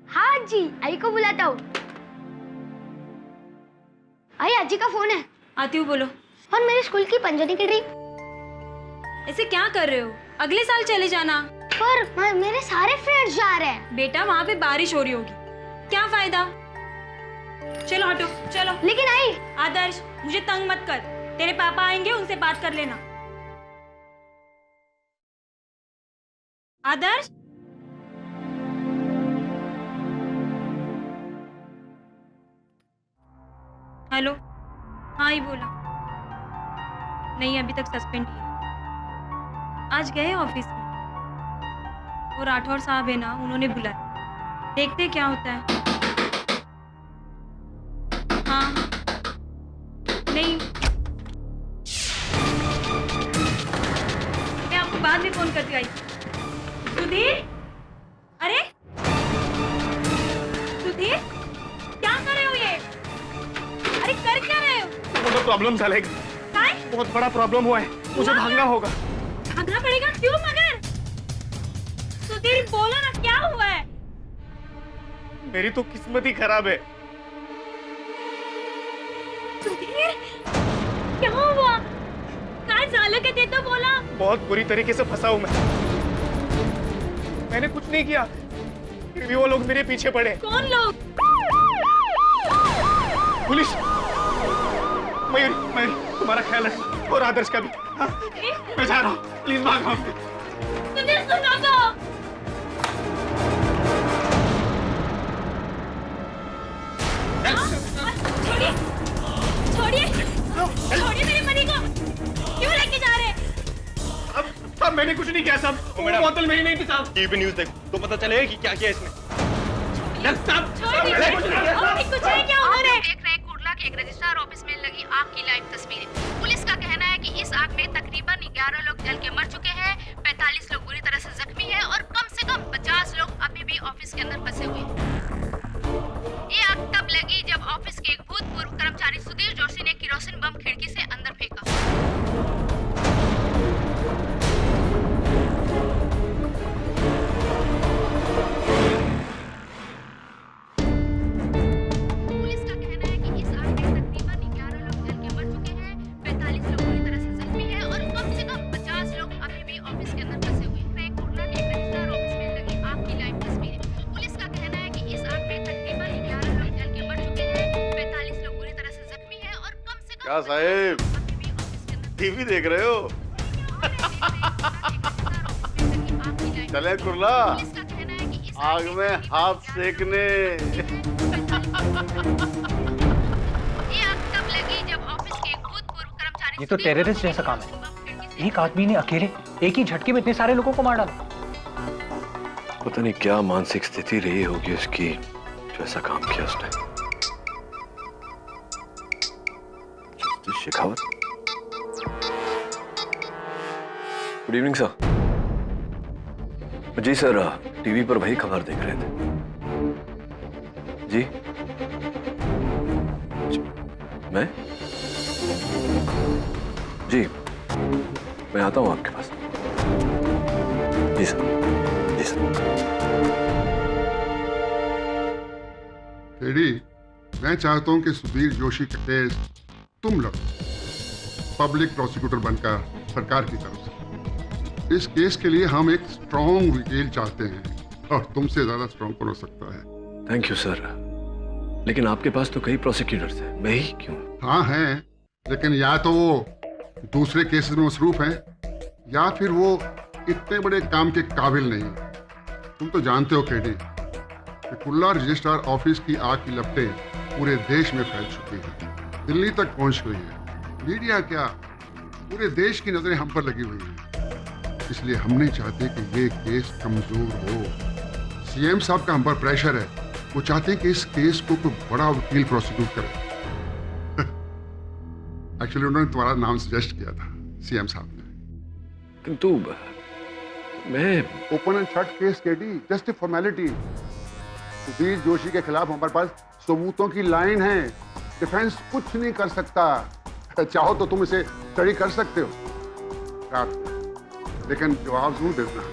हाँ जी, आई को बुलाता हूँ। आई, अजी का फोन है। आती हूँ, बोलो। और मेरे स्कूल की पंजनी की ट्रिप। ऐसे क्या कर रहे हो? अगले साल चले जाना। पर मेरे सारे फ्रेंड्स जा रहे हैं। बेटा वहाँ पे बारिश हो रही होगी, क्या फायदा? चलो हटो, चलो। लेकिन आई। आदर्श, मुझे तंग मत कर। तेरे पापा आएंगे, उनसे बात कर लेना। आदर्श, हेलो। हाँ ही बोला। नहीं, अभी तक सस्पेंड ही है। आज गए ऑफिस में, वो राठौर साहब है ना, उन्होंने बुलाया। देखते क्या होता है। हाँ, नहीं, मैं आपको बाद में फोन करती आई। सुधीर, अरे सुधीर, क्या कर रहे हो ये? अरे कर क्या रहे हो? बहुत प्रॉब्लम झाले। बहुत बड़ा प्रॉब्लम हुआ है, मुझे भागना होगा। भागना पड़ेगा? क्यों मगर? सुधीर बोलो ना, क्या हुआ है? मेरी तो किस्मत ही खराब है। सुधीर, क्या हुआ? काय झालं के ते तो बोला। बहुत बुरी तरीके से फंसा हूं मैं। मैंने कुछ नहीं किया, फिर भी वो लोग मेरे पीछे पड़े। कौन लोग? पुलिस। मयूरी, तुम्हारा ख्याल रख, और आदर्श का भी। हाँ? मैं जा रहा हूँ, प्लीज भागो। सुधीर, सुनो तो। छोड़िए, छोड़िए, छोड़िए मेरे मनी को। क्यों लेके जा रहे? अब मैंने कुछ नहीं किया साहब, बोतल में ही नहीं थी साहब। टीवी न्यूज़ देख तो पता चलेगा कि क्या किया इसने। छोड़ दीजिए। कुछ है क्या उन्होंने? देख रहे हैं कुर्ला के एक रजिस्ट्रार ऑफिस में लगी आग की लाइव तस्वीरें। पुलिस का कहना है कि इस आग में तकरीबन 11 लोग जल के मर चुके हैं, 45 लोग बुरी तरह से जख्मी हैं और कम से कम 50 लोग अभी भी ऑफिस के अंदर फंसे हुए हैं। ये आग तब लगी जब ऑफिस के एक भूतपूर्व कर्मचारी सुधीर जोशी ने किरोसिन बम खिड़की से अंदर फेंका। पुलिस का कहना है कि इस आग में तकरीबन 11 लोग जल के मर चुके हैं, 45 लोग बुरी तरह से जख्मी हैं और कम से कम 50 लोग अभी भी ऑफिस के अंदर फंसे हुए हैं। कुर्ला के एक रजिस्ट्रार ऑफिस में लगी आग की लाइव तस्वीरें। पुलिस का कहना है कि इस आग में तकरीबन 11 लोग जल के मर चुके हैं, 45 लोग बुरी तरह से जख्मी हैं और कम से कम क्या साहेब, टीवी देख रहे हो? चले कुर्ला, आग में हाथ सेकने। ये तो टेररिस्ट जैसा काम है। एक आदमी ने अकेले एक ही झटके में इतने सारे लोगों को मार डाला। पता नहीं क्या मानसिक स्थिति रही होगी उसकी, जो ऐसा काम किया उसने। शेखावत। Good evening sir. जी सर, टीवी पर वही खबर देख रहे थे। जी, मैं जी मैं आता हूँ आपके पास। जी सर, जी सर। टेडी, मैं चाहता हूं कि सुधीर जोशी का केस तुम लो, पब्लिक प्रोसिक्यूटर बनकर सरकार की तरफ से। इस केस के लिए हम एक स्ट्रॉन्ग वकील चाहते हैं और तुमसे ज्यादा स्ट्रॉन्ग कौन हो सकता है। थैंक यू सर, लेकिन आपके पास तो कई प्रोसिक्यूटर्स हैं, मैं ही क्यों? हाँ हैं, लेकिन या तो वो दूसरे केसेस में मसरूफ हैं या फिर वो इतने बड़े काम के काबिल नहीं। तुम तो जानते हो केडी कि कुल्ला रजिस्ट्रार ऑफिस की आग की लपटें पूरे देश में फैल चुकी हैं, दिल्ली तक पहुंच गई है। मीडिया क्या, पूरे देश की नजरें हम पर लगी हुई हैं। इसलिए हम नहीं चाहते कि ये केस कमजोर हो। सीएम साहब का हम पर प्रेशर है, वो चाहते हैं कि इस केस को कोई बड़ा वकील प्रोसिक्यूट करे। एक्चुअली उन्होंने तुम्हारा नाम सजेस्ट किया था सीएम साहब ने। किंतु मैं open and shut case KD, just a formality. Sudhir Joshi के खिलाफ हमारे पास सबूतों की लाइन है, डिफेंस कुछ नहीं कर सकता। चाहो तो तुम इसे स्टडी कर सकते हो, लेकिन जवाब जरूर देना।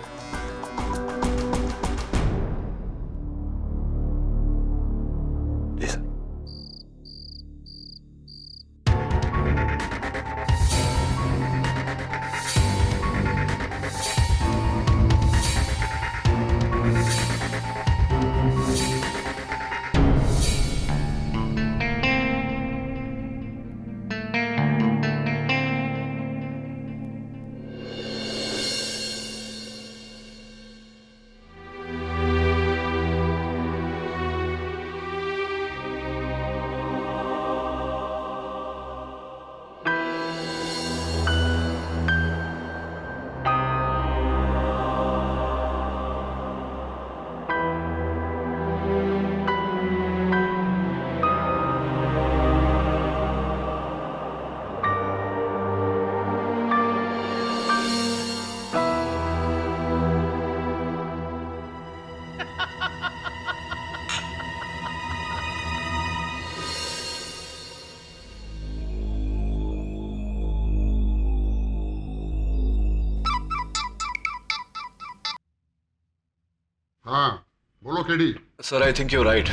KD? Sir I think you right,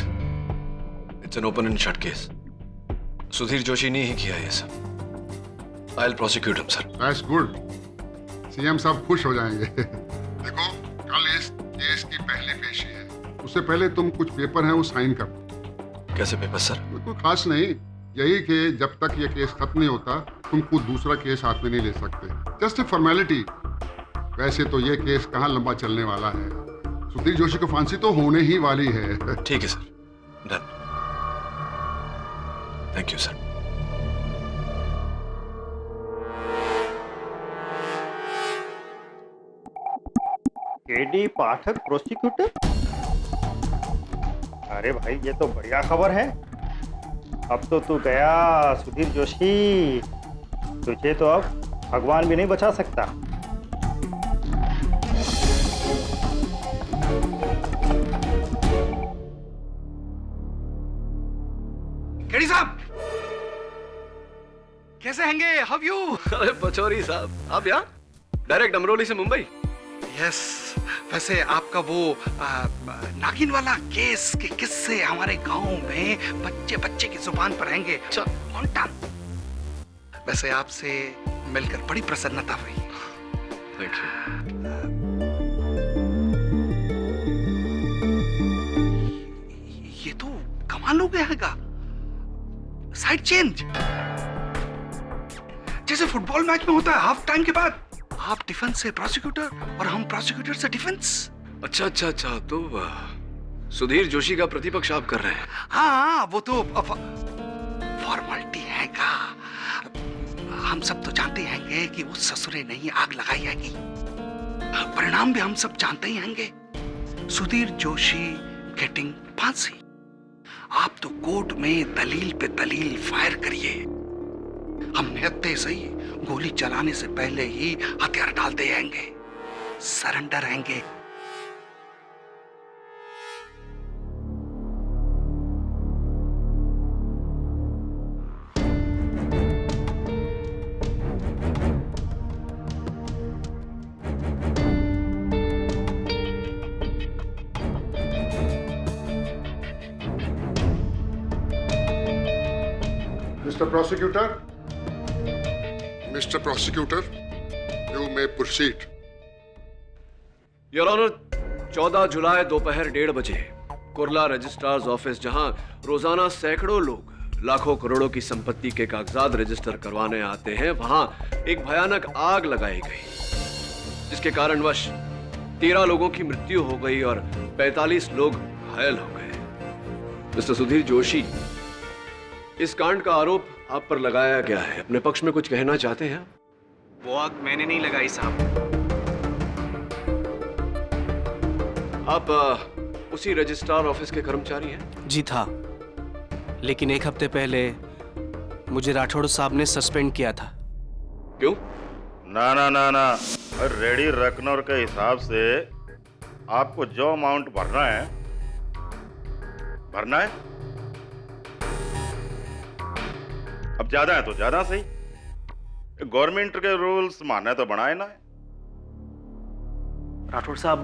it's an open and shut case. Sudhir Joshi ने ही किया ये सब। I will prosecute him sir. That's good, CM साहब खुश हो जाएंगे। देखो, कल इस केस की पहली पेशी है, उससे पहले तुम कुछ पेपर हैं वो साइन कर। कैसे पेपर सर? कोई खास नहीं, यही कि जब तक ये केस खत्म नहीं होता तुम कुछ दूसरा केस हाथ में नहीं ले सकते, जस्ट ए फॉर्मेलिटी। वैसे तो ये केस कहाँ लंबा चलने वाला है, सुधीर जोशी को फांसी तो होने ही वाली है। ठीक है sir, done. Thank you sir. KD Pathak prosecutor? अरे भाई ये तो बढ़िया खबर है। अब तो तू गया सुधीर जोशी, तुझे तो अब भगवान भी नहीं बचा सकता। केडी साहब कैसे हैंगे? How you? अरे पचौरी साहब, आप यहाँ डायरेक्ट अमरोली से मुंबई? यस, वैसे आपका वो नागिन वाला केस के किस्से हमारे गांव में बच्चे बच्चे की जुबान पर आएंगे। कौन? वैसे आपसे मिलकर बड़ी प्रसन्नता हुई। Thank you. ये तो कमाल हो गया हैगा, साइड चेंज जैसे फुटबॉल मैच में होता है हाफ टाइम के बाद। आप डिफेंस से प्रोसिक्यूटर और हम प्रोसिक्यूटर से डिफेंस। अच्छा अच्छा अच्छा, तो सुधीर जोशी का प्रतिपक्ष आप कर रहे हैं? हाँ, वो तो फॉर्मेलिटी है का। हम सब तो जानते हैंगे कि उस ससुरे नहीं आग लगाई हैगी। परिणाम भी हम सब जानते ही हैंगे, सुधीर जोशी गेटिंग फांसी। आप तो कोर्ट में दलील पे दलील फायर करिए, हम निहत्ते सही गोली चलाने से पहले ही हथियार डाल दे आएंगे, सरेंडर आएंगे। Mister prosecutor, Mr. Prosecutor, you may proceed. Your honour, 14 जुलाई दोपहर 1:30 बजे कुर्ला रजिस्ट्रार्स ऑफिस, जहां रोजाना सैकड़ों लोग लाखों करोड़ों की संपत्ति के कागजात रजिस्टर करवाने आते हैं, वहां एक भयानक आग लगाई गई, जिसके कारणवश 13 लोगों की मृत्यु हो गई और 45 लोग घायल हो गए। मिस्टर सुधीर जोशी, इस कांड का आरोप आप पर लगाया गया है, अपने पक्ष में कुछ कहना चाहते हैं? वो आग मैंने नहीं लगाई साहब। आप उसी रजिस्ट्रार ऑफिस के कर्मचारी हैं? जी था, लेकिन एक हफ्ते पहले मुझे राठौड़ साहब ने सस्पेंड किया था। क्यों? ना ना ना ना, रेडी रकनौर के हिसाब से आपको जो अमाउंट भरना है। अब ज्यादा है तो ज्यादा सही, गवर्नमेंट के रूल्स माने तो बनाए ना। राठौड़ साहब,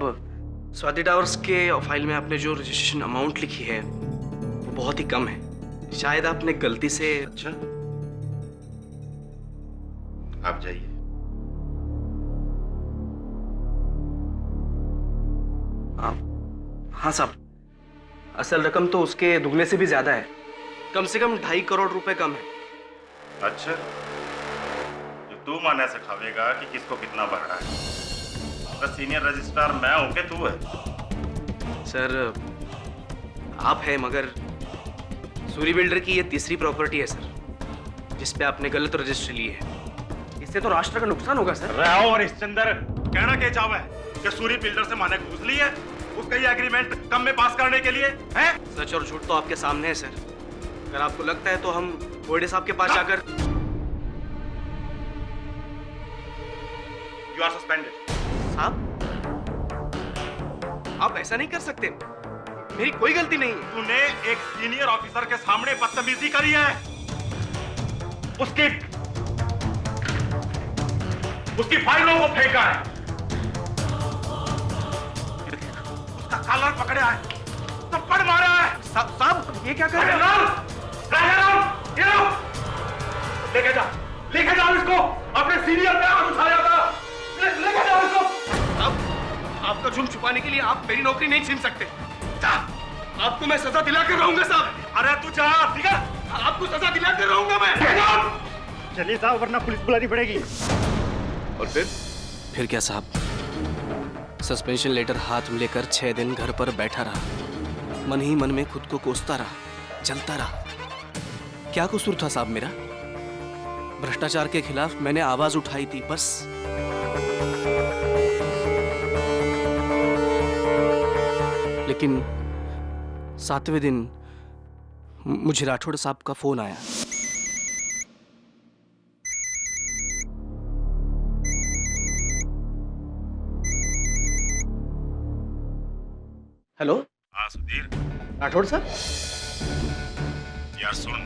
स्वाति टावर्स के फाइल में आपने जो रजिस्ट्रेशन अमाउंट लिखी है वो बहुत ही कम है, शायद आपने गलती से। अच्छा, आप जाइए। हाँ साहब, असल रकम तो उसके दुगने से भी ज्यादा है, कम से कम 2.5 करोड़ रुपए कम है। अच्छा, जो तू माने से खावेगा कि किसको कितना भरना है। तो सीनियर रजिस्ट्रार मैं हूं कि तू है? सर आप है, मगर सूरी बिल्डर की ये तीसरी प्रॉपर्टी है सर, जिस पे आपने गलत रजिस्ट्री ली है। इससे तो राष्ट्र का नुकसान होगा सर। रहो और इसचंदर, कहना क्या चाहवा है कि सूरी बिल्डर से माने घूस ली है उसका ये एग्रीमेंट कम में पास करने के लिए है? सच और झूठ तो आपके सामने है सर। अगर आपको लगता है तो हम बोर्डे साहब के पास जाकर। You are suspended. साहब, आप ऐसा नहीं कर सकते, मेरी कोई गलती नहीं है। तूने एक सीनियर ऑफिसर के सामने बदतमीजी करी है, उसकी फाइलों को फेंका है, उसका कॉलर पकड़ा है, साहब ये क्या कर रहे हैं? लेके जाओ इसको, अपने सीनियर पे हाथ उठाया था। लेके जाओ इसको। साहब आपका जुर्म छुपाने के लिए आप मेरी नौकरी नहीं छीन सकते। जा, आपको मैं सजा दिला कर रहूंगा साहब। अरे तू जा, ठीक है? आपको सजा दिला कर रहूंगा मैं। चलिए साहब, वरना पुलिस बुलानी पड़ेगी। और फिर क्या साहब, सस्पेंशन लेटर हाथ में लेकर 6 दिन घर पर बैठा रहा, मन ही मन में खुद को कोसता रहा, जलता रहा। क्या कसूर था साहब मेरा? भ्रष्टाचार के खिलाफ मैंने आवाज उठाई थी, बस। लेकिन 7वें दिन मुझे राठौड़ साहब का फोन आया। हेलो, हाँ सुधीर, राठौड़ साहब। यार सुन,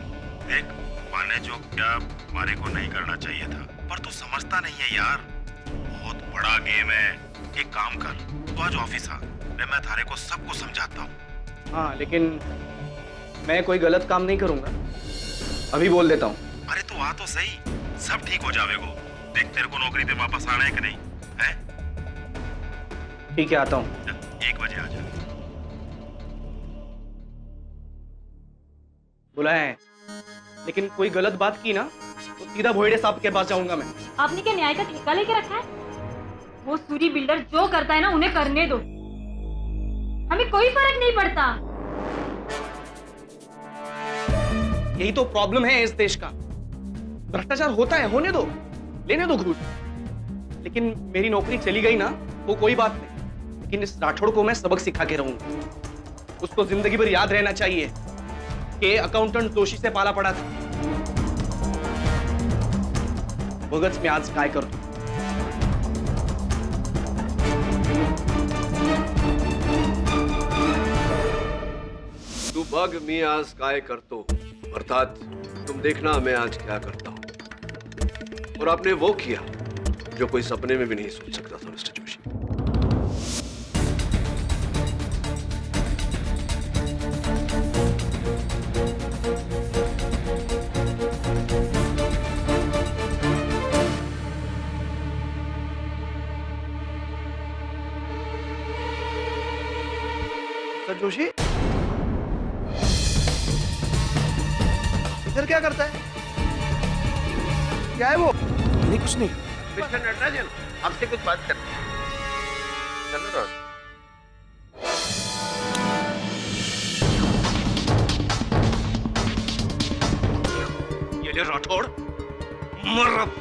देख माने जो क्या मारे को नहीं करना चाहिए था, पर तू समझता नहीं है यार, बहुत बड़ा गेम है। एक काम कर, तू आज ऑफिस आ, मैं थारे को सबको समझाता हूँ। हाँ, लेकिन मैं कोई गलत काम नहीं करूंगा, अभी बोल देता हूँ। अरे तू आ तो सही, सब ठीक हो जाएगा। देख तेरे को नौकरी पे वापस आना है कि नहीं है? ठीक है, आता हूँ। 1 बजे आ जा। बुलाया है, लेकिन कोई गलत बात की ना तो सीधा भोयड़े साहब के पास जाऊंगा मैं। आपने क्या न्याय का ठेका लेके रखा है? वो सूरी बिल्डर जो करता है ना, उन्हें करने दो, हमें कोई फर्क नहीं पड़ता। यही तो प्रॉब्लम है इस देश का। भ्रष्टाचार होता है, होने दो, लेने दो घूस। लेकिन मेरी नौकरी चली गई ना, वो कोई बात नहीं, लेकिन इस राठौड़ को मैं सबक सिखा के रहूंगा। उसको जिंदगी भर याद रहना चाहिए कि अकाउंटेंट दोषी से पाला पड़ा था। बघच मी आज काय करतो। तू बग मी आज काय करतो, अर्थात तुम देखना मैं आज क्या करता हूं। और आपने वो किया जो कोई सपने में भी नहीं सोच सकता था मिस्टर जोशी। सर जोशी, इधर क्या करता है? क्या है वो? नहीं, कुछ नहीं। मिस्टर नटराजन, आपसे कुछ बात करनी है। चलो ना। ये ले राठौड़, मर अब।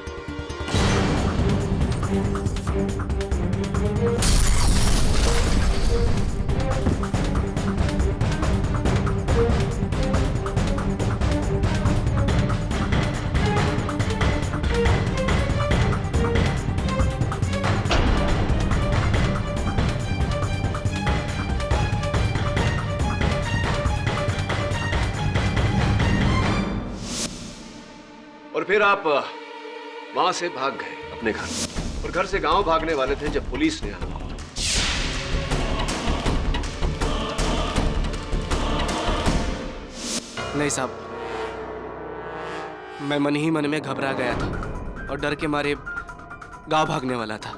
और फिर आप वहां से भाग गए अपने घर, और घर से गांव भागने वाले थे जब पुलिस ने आना। नहीं साहब, मैं मन ही मन में घबरा गया था और डर के मारे गांव भागने वाला था।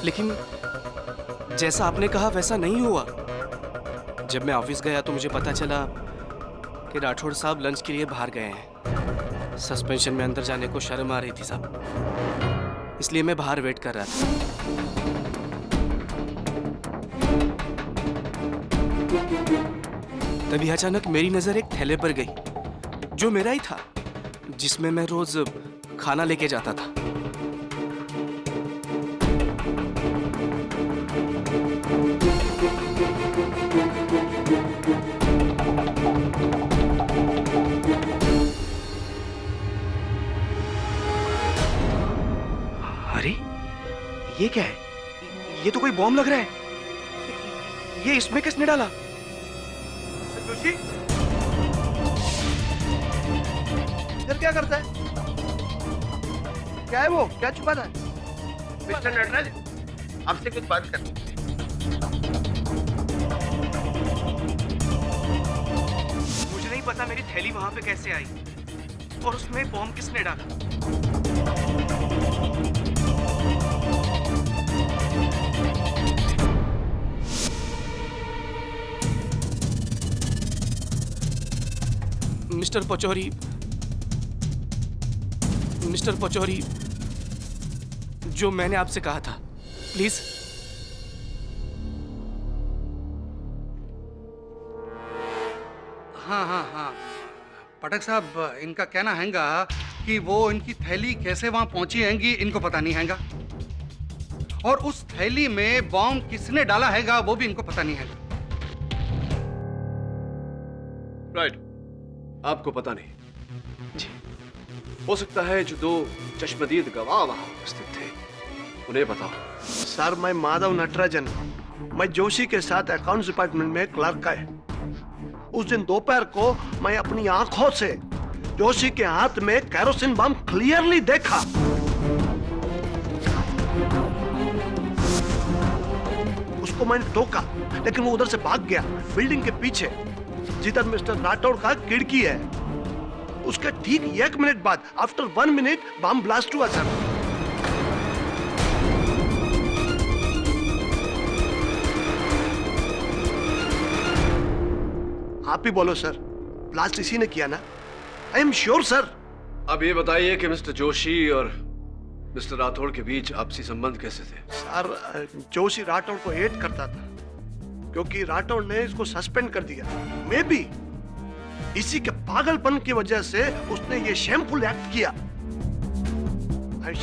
लेकिन जैसा आपने कहा वैसा नहीं हुआ। जब मैं ऑफिस गया तो मुझे पता चला कि राठौड़ साहब लंच के लिए बाहर गए हैं। सस्पेंशन में अंदर जाने को शर्म आ रही थी साहब, इसलिए मैं बाहर वेट कर रहा था। तभी अचानक मेरी नजर एक थैले पर गई, जो मेरा ही था, जिसमें मैं रोज खाना लेके जाता था। अरे ये क्या है? ये तो कोई बॉम्ब लग रहा है। ये इसमें किसने डाला? जोशी, इधर क्या करता है? क्या है वो? क्या छुपा था? मिस्टर नटराज, आपसे कुछ बात करनी है। पता मेरी थैली वहां पे कैसे आई और उसमें बॉम्ब किसने डाला। मिस्टर पचौरी, जो मैंने आपसे कहा था, प्लीज। हाँ, पटक साहब, इनका कहना हैगा कि वो इनकी थैली कैसे वहां पहुंची हैगी इनको पता नहीं हैगा, और उस थैली में बॉम्ब किसने डाला हैगा वो भी इनको पता नहीं हैगा। राइट, आपको पता नहीं जी। हो सकता है जो दो चश्मदीद गवाह वहां उपस्थित थे उन्हें पता हो। सर, मैं माधव नटराजन, मैं जोशी के साथ अकाउंट्स डिपार्टमेंट में क्लर्क का है। उस दिन दोपहर को मैं अपनी आंखों से जोशी के हाथ में केरोसिन बम क्लियरली देखा। उसको मैंने टोका, लेकिन वो उधर से भाग गया बिल्डिंग के पीछे, जिधर मिस्टर राठौड़ का खिड़की है। उसके ठीक 1 मिनट बाद, आफ्टर 1 मिनट, बम ब्लास्ट हुआ सर। आप ही बोलो सर, ब्लास्ट इसी ने किया ना? I am sure sir. अब ये बताइए कि मिस्टर जोशी और मिस्टर राठौड़ के बीच आपसी संबंध कैसे थे? सर, जोशी राठौड़ को हेट करता था क्योंकि राठौड़ ने इसको सस्पेंड कर दिया। मे बी इसी के पागलपन की वजह से उसने ये शेमफुल एक्ट किया।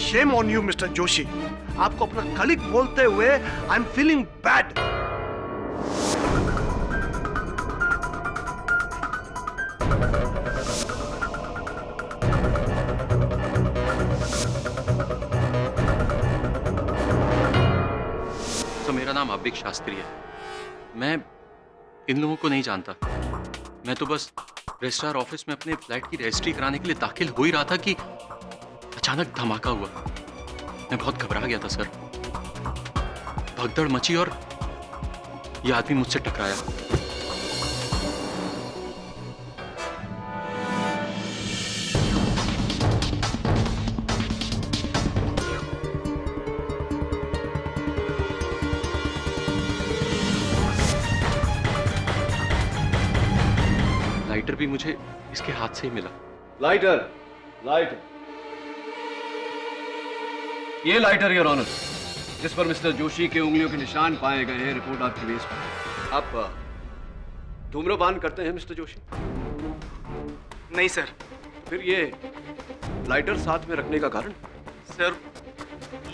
Shame on you mister Joshi. आपको अपना कलीग बोलते हुए आई एम फीलिंग बैड। तो मेरा नाम अभिक शास्त्री है। मैं इन लोगों को नहीं जानता। मैं तो बस रजिस्ट्रार ऑफिस में अपने फ्लैट की रजिस्ट्री कराने के लिए दाखिल हो ही रहा था कि अचानक धमाका हुआ। मैं बहुत घबरा गया था सर। भगदड़ मची और यह आदमी मुझसे टकराया। लाइटर भी मुझे इसके हाथ से ही मिला। लाइटर, ये लाइटर योर ऑनर, जिस पर मिस्टर जोशी के उंगलियों के निशान पाए गए हैं, रिपोर्ट आपके बेस पर। आप धूम्रपान करते हैं मिस्टर जोशी? नहीं सर। फिर ये लाइटर साथ में रखने का कारण? सर,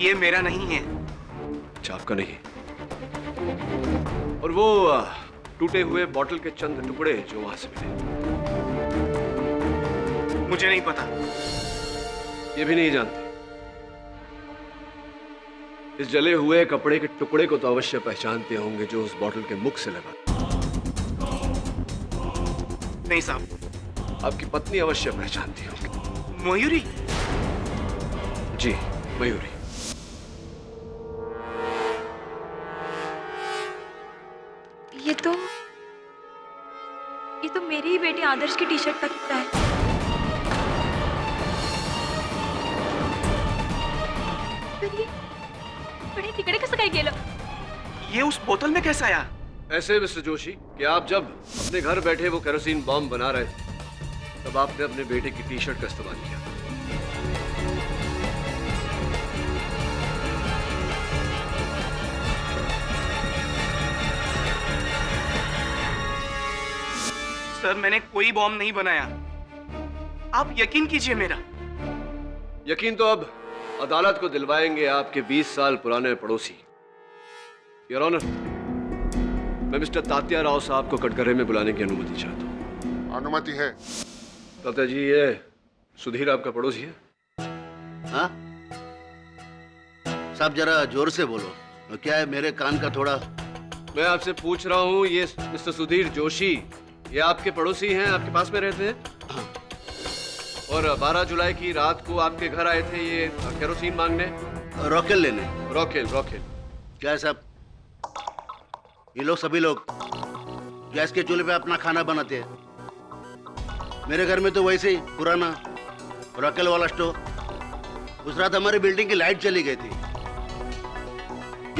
ये मेरा नहीं है। अच्छा, आपका नहीं। और वो टूटे हुए बॉटल के चंद टुकड़े जो वहां से मिले? मुझे नहीं पता। ये भी नहीं जानते? इस जले हुए कपड़े के टुकड़े को तो अवश्य पहचानते होंगे जो उस बॉटल के मुख से लगा। नहीं साहब। आपकी पत्नी अवश्य पहचानती होंगी। मयूरी? जी, मयूरी। ये तो मेरी ही बेटी आदर्श की टी शर्ट का टुकड़ा है। पर ये बड़े तिकड़े कसं काय गेलं? ये उस बोतल में कैसे आया? ऐसे मिस्टर जोशी कि आप जब अपने घर बैठे वो केरोसिन बॉम्ब बना रहे थे तब आपने अपने बेटे की टी शर्ट का इस्तेमाल किया। सर, मैंने कोई बॉम्ब नहीं बनाया। आप यकीन कीजिए मेरा। यकीन तो अब अदालत को दिलवाएंगे आपके 20 साल पुराने पड़ोसी। योर ऑनर, मैं मिस्टर तात्या राव साहब को कटघरे में बुलाने की अनुमति चाहता हूँ। अनुमति है। तात्या जी, ये सुधीर आपका पड़ोसी है? हाँ साहब, जरा जोर से बोलो। क्या है, मेरे कान का थोड़ा। मैं आपसे पूछ रहा हूँ, ये मिस्टर सुधीर जोशी ये आपके पड़ोसी हैं, आपके पास में रहते हैं? हाँ। और 12 जुलाई की रात को आपके घर आए थे ये केरोसिन मांगने? रॉकेल लेने। रॉकेल। क्या है साहब, ये लोग सभी लोग गैस के चूल्हे पे अपना खाना बनाते हैं। मेरे घर में तो वैसे ही पुराना रॉकेल वाला स्टोव। उस रात हमारी बिल्डिंग की लाइट चली गई थी।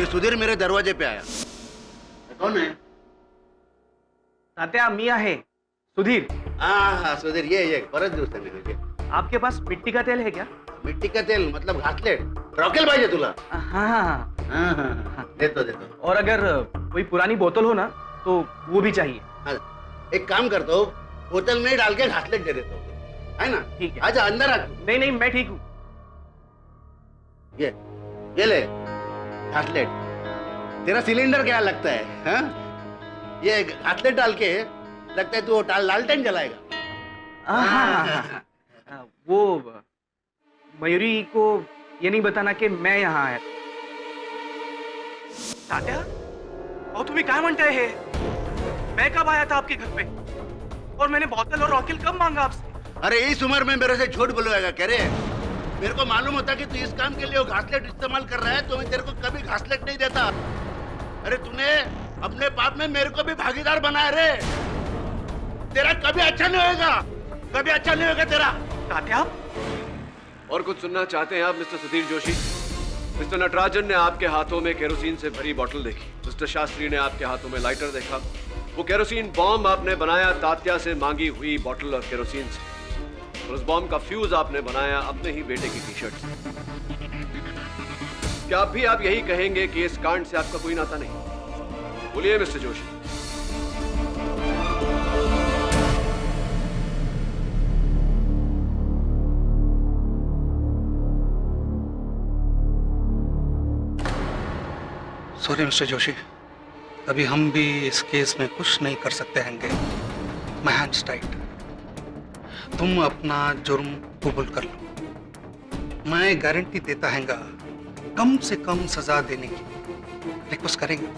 ये सुधीर मेरे दरवाजे पे आया। कौन है? तात्या मी आहे सुधीर। हाँ सुधीर, ये परत दिवस त्यांनी आपके पास मिट्टी का तेल है क्या? मिट्टी का तेल मतलब घासलेट? रॉकेल पाहिजे तुला? हाँ हाँ हाँ हाँ, देतो देतो। और अगर कोई पुरानी बोतल हो ना तो वो भी चाहिए। हाँ, एक काम करता हूँ, बोतल में डाल के घासलेट दे देता हूँ, है ना? ठीक है। आजा अंदर आ। नहीं नहीं मैं ठीक हूँ। ये ले घासलेट। तेरा सिलेंडर क्या लगता है? हाँ? ये घासलेट डाल के लगता है तू लालटेन जलाएगा। हाँ, वो मयूरी को ये नहीं बताना कि मैं यहाँ आया। तात्या, और तुम्हें क्या म्हणताय हे? मैं कब आया था आपके घर पे? और मैंने बोतल और रॉकेल कब मांगा आपसे? अरे इस उम्र में मेरे से झूठ बोलेगा क्या रे? मेरे को मालूम होता कि तू इस काम के लिए वो घासलेट इस्तेमाल कर रहा है तो मैं तेरे को कभी घासलेट नहीं देता। अरे तूने अपने पाप में मेरे को भी भागीदार बनाया रे। तेरा कभी अच्छा नहीं होगा, कभी अच्छा नहीं होगा तेरा। तात्या, और कुछ सुनना चाहते हैं आप मिस्टर सुधीर जोशी? मिस्टर नटराजन ने आपके हाथों में केरोसिन से भरी बोतल देखी। मिस्टर शास्त्री ने आपके हाथों में लाइटर देखा। वो केरोसिन बॉम्ब आपने बनाया तात्या से मांगी हुई बोतल और केरोसिन से। और उस बॉम्ब का फ्यूज आपने बनाया अपने ही बेटे की टी-शर्ट से। क्या अब भी आप यही कहेंगे कि इस कांड से आपका कोई नाता नहीं? बोलिए mister Joshi. Sorry mister Joshi, अभी हम भी इस केस में कुछ नहीं कर सकते हैंगे। My hands tight. तुम अपना जुर्म कबूल कर लो। मैं गारंटी देता हैंगा कम से कम सजा देने की रिक्वेस्ट करेंगे।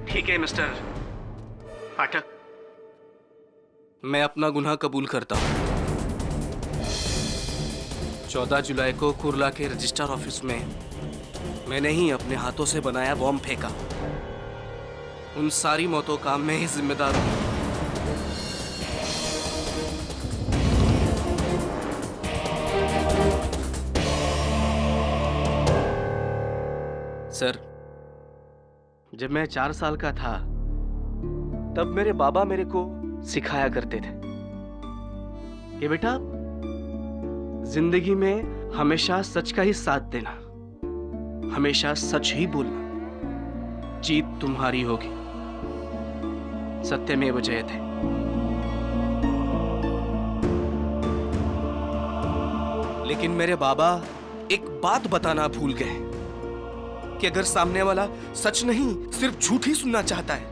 ठीक है मिस्टर पाठक, मैं अपना गुनाह कबूल करता हूँ। 14 जुलाई को कुर्ला के रजिस्ट्रार ऑफिस में मैंने ही अपने हाथों से बनाया बॉम्ब फेंका। उन सारी मौतों का मैं ही जिम्मेदार हूँ। सर, जब मैं 4 साल का था तब मेरे बाबा मेरे को सिखाया करते थे कि बेटा जिंदगी में हमेशा सच का ही साथ देना, हमेशा सच ही बोलना, जीत तुम्हारी होगी। सत्यमेव जयते। लेकिन मेरे बाबा एक बात बताना भूल गए कि अगर सामने वाला सच नहीं सिर्फ झूठ ही सुनना चाहता है,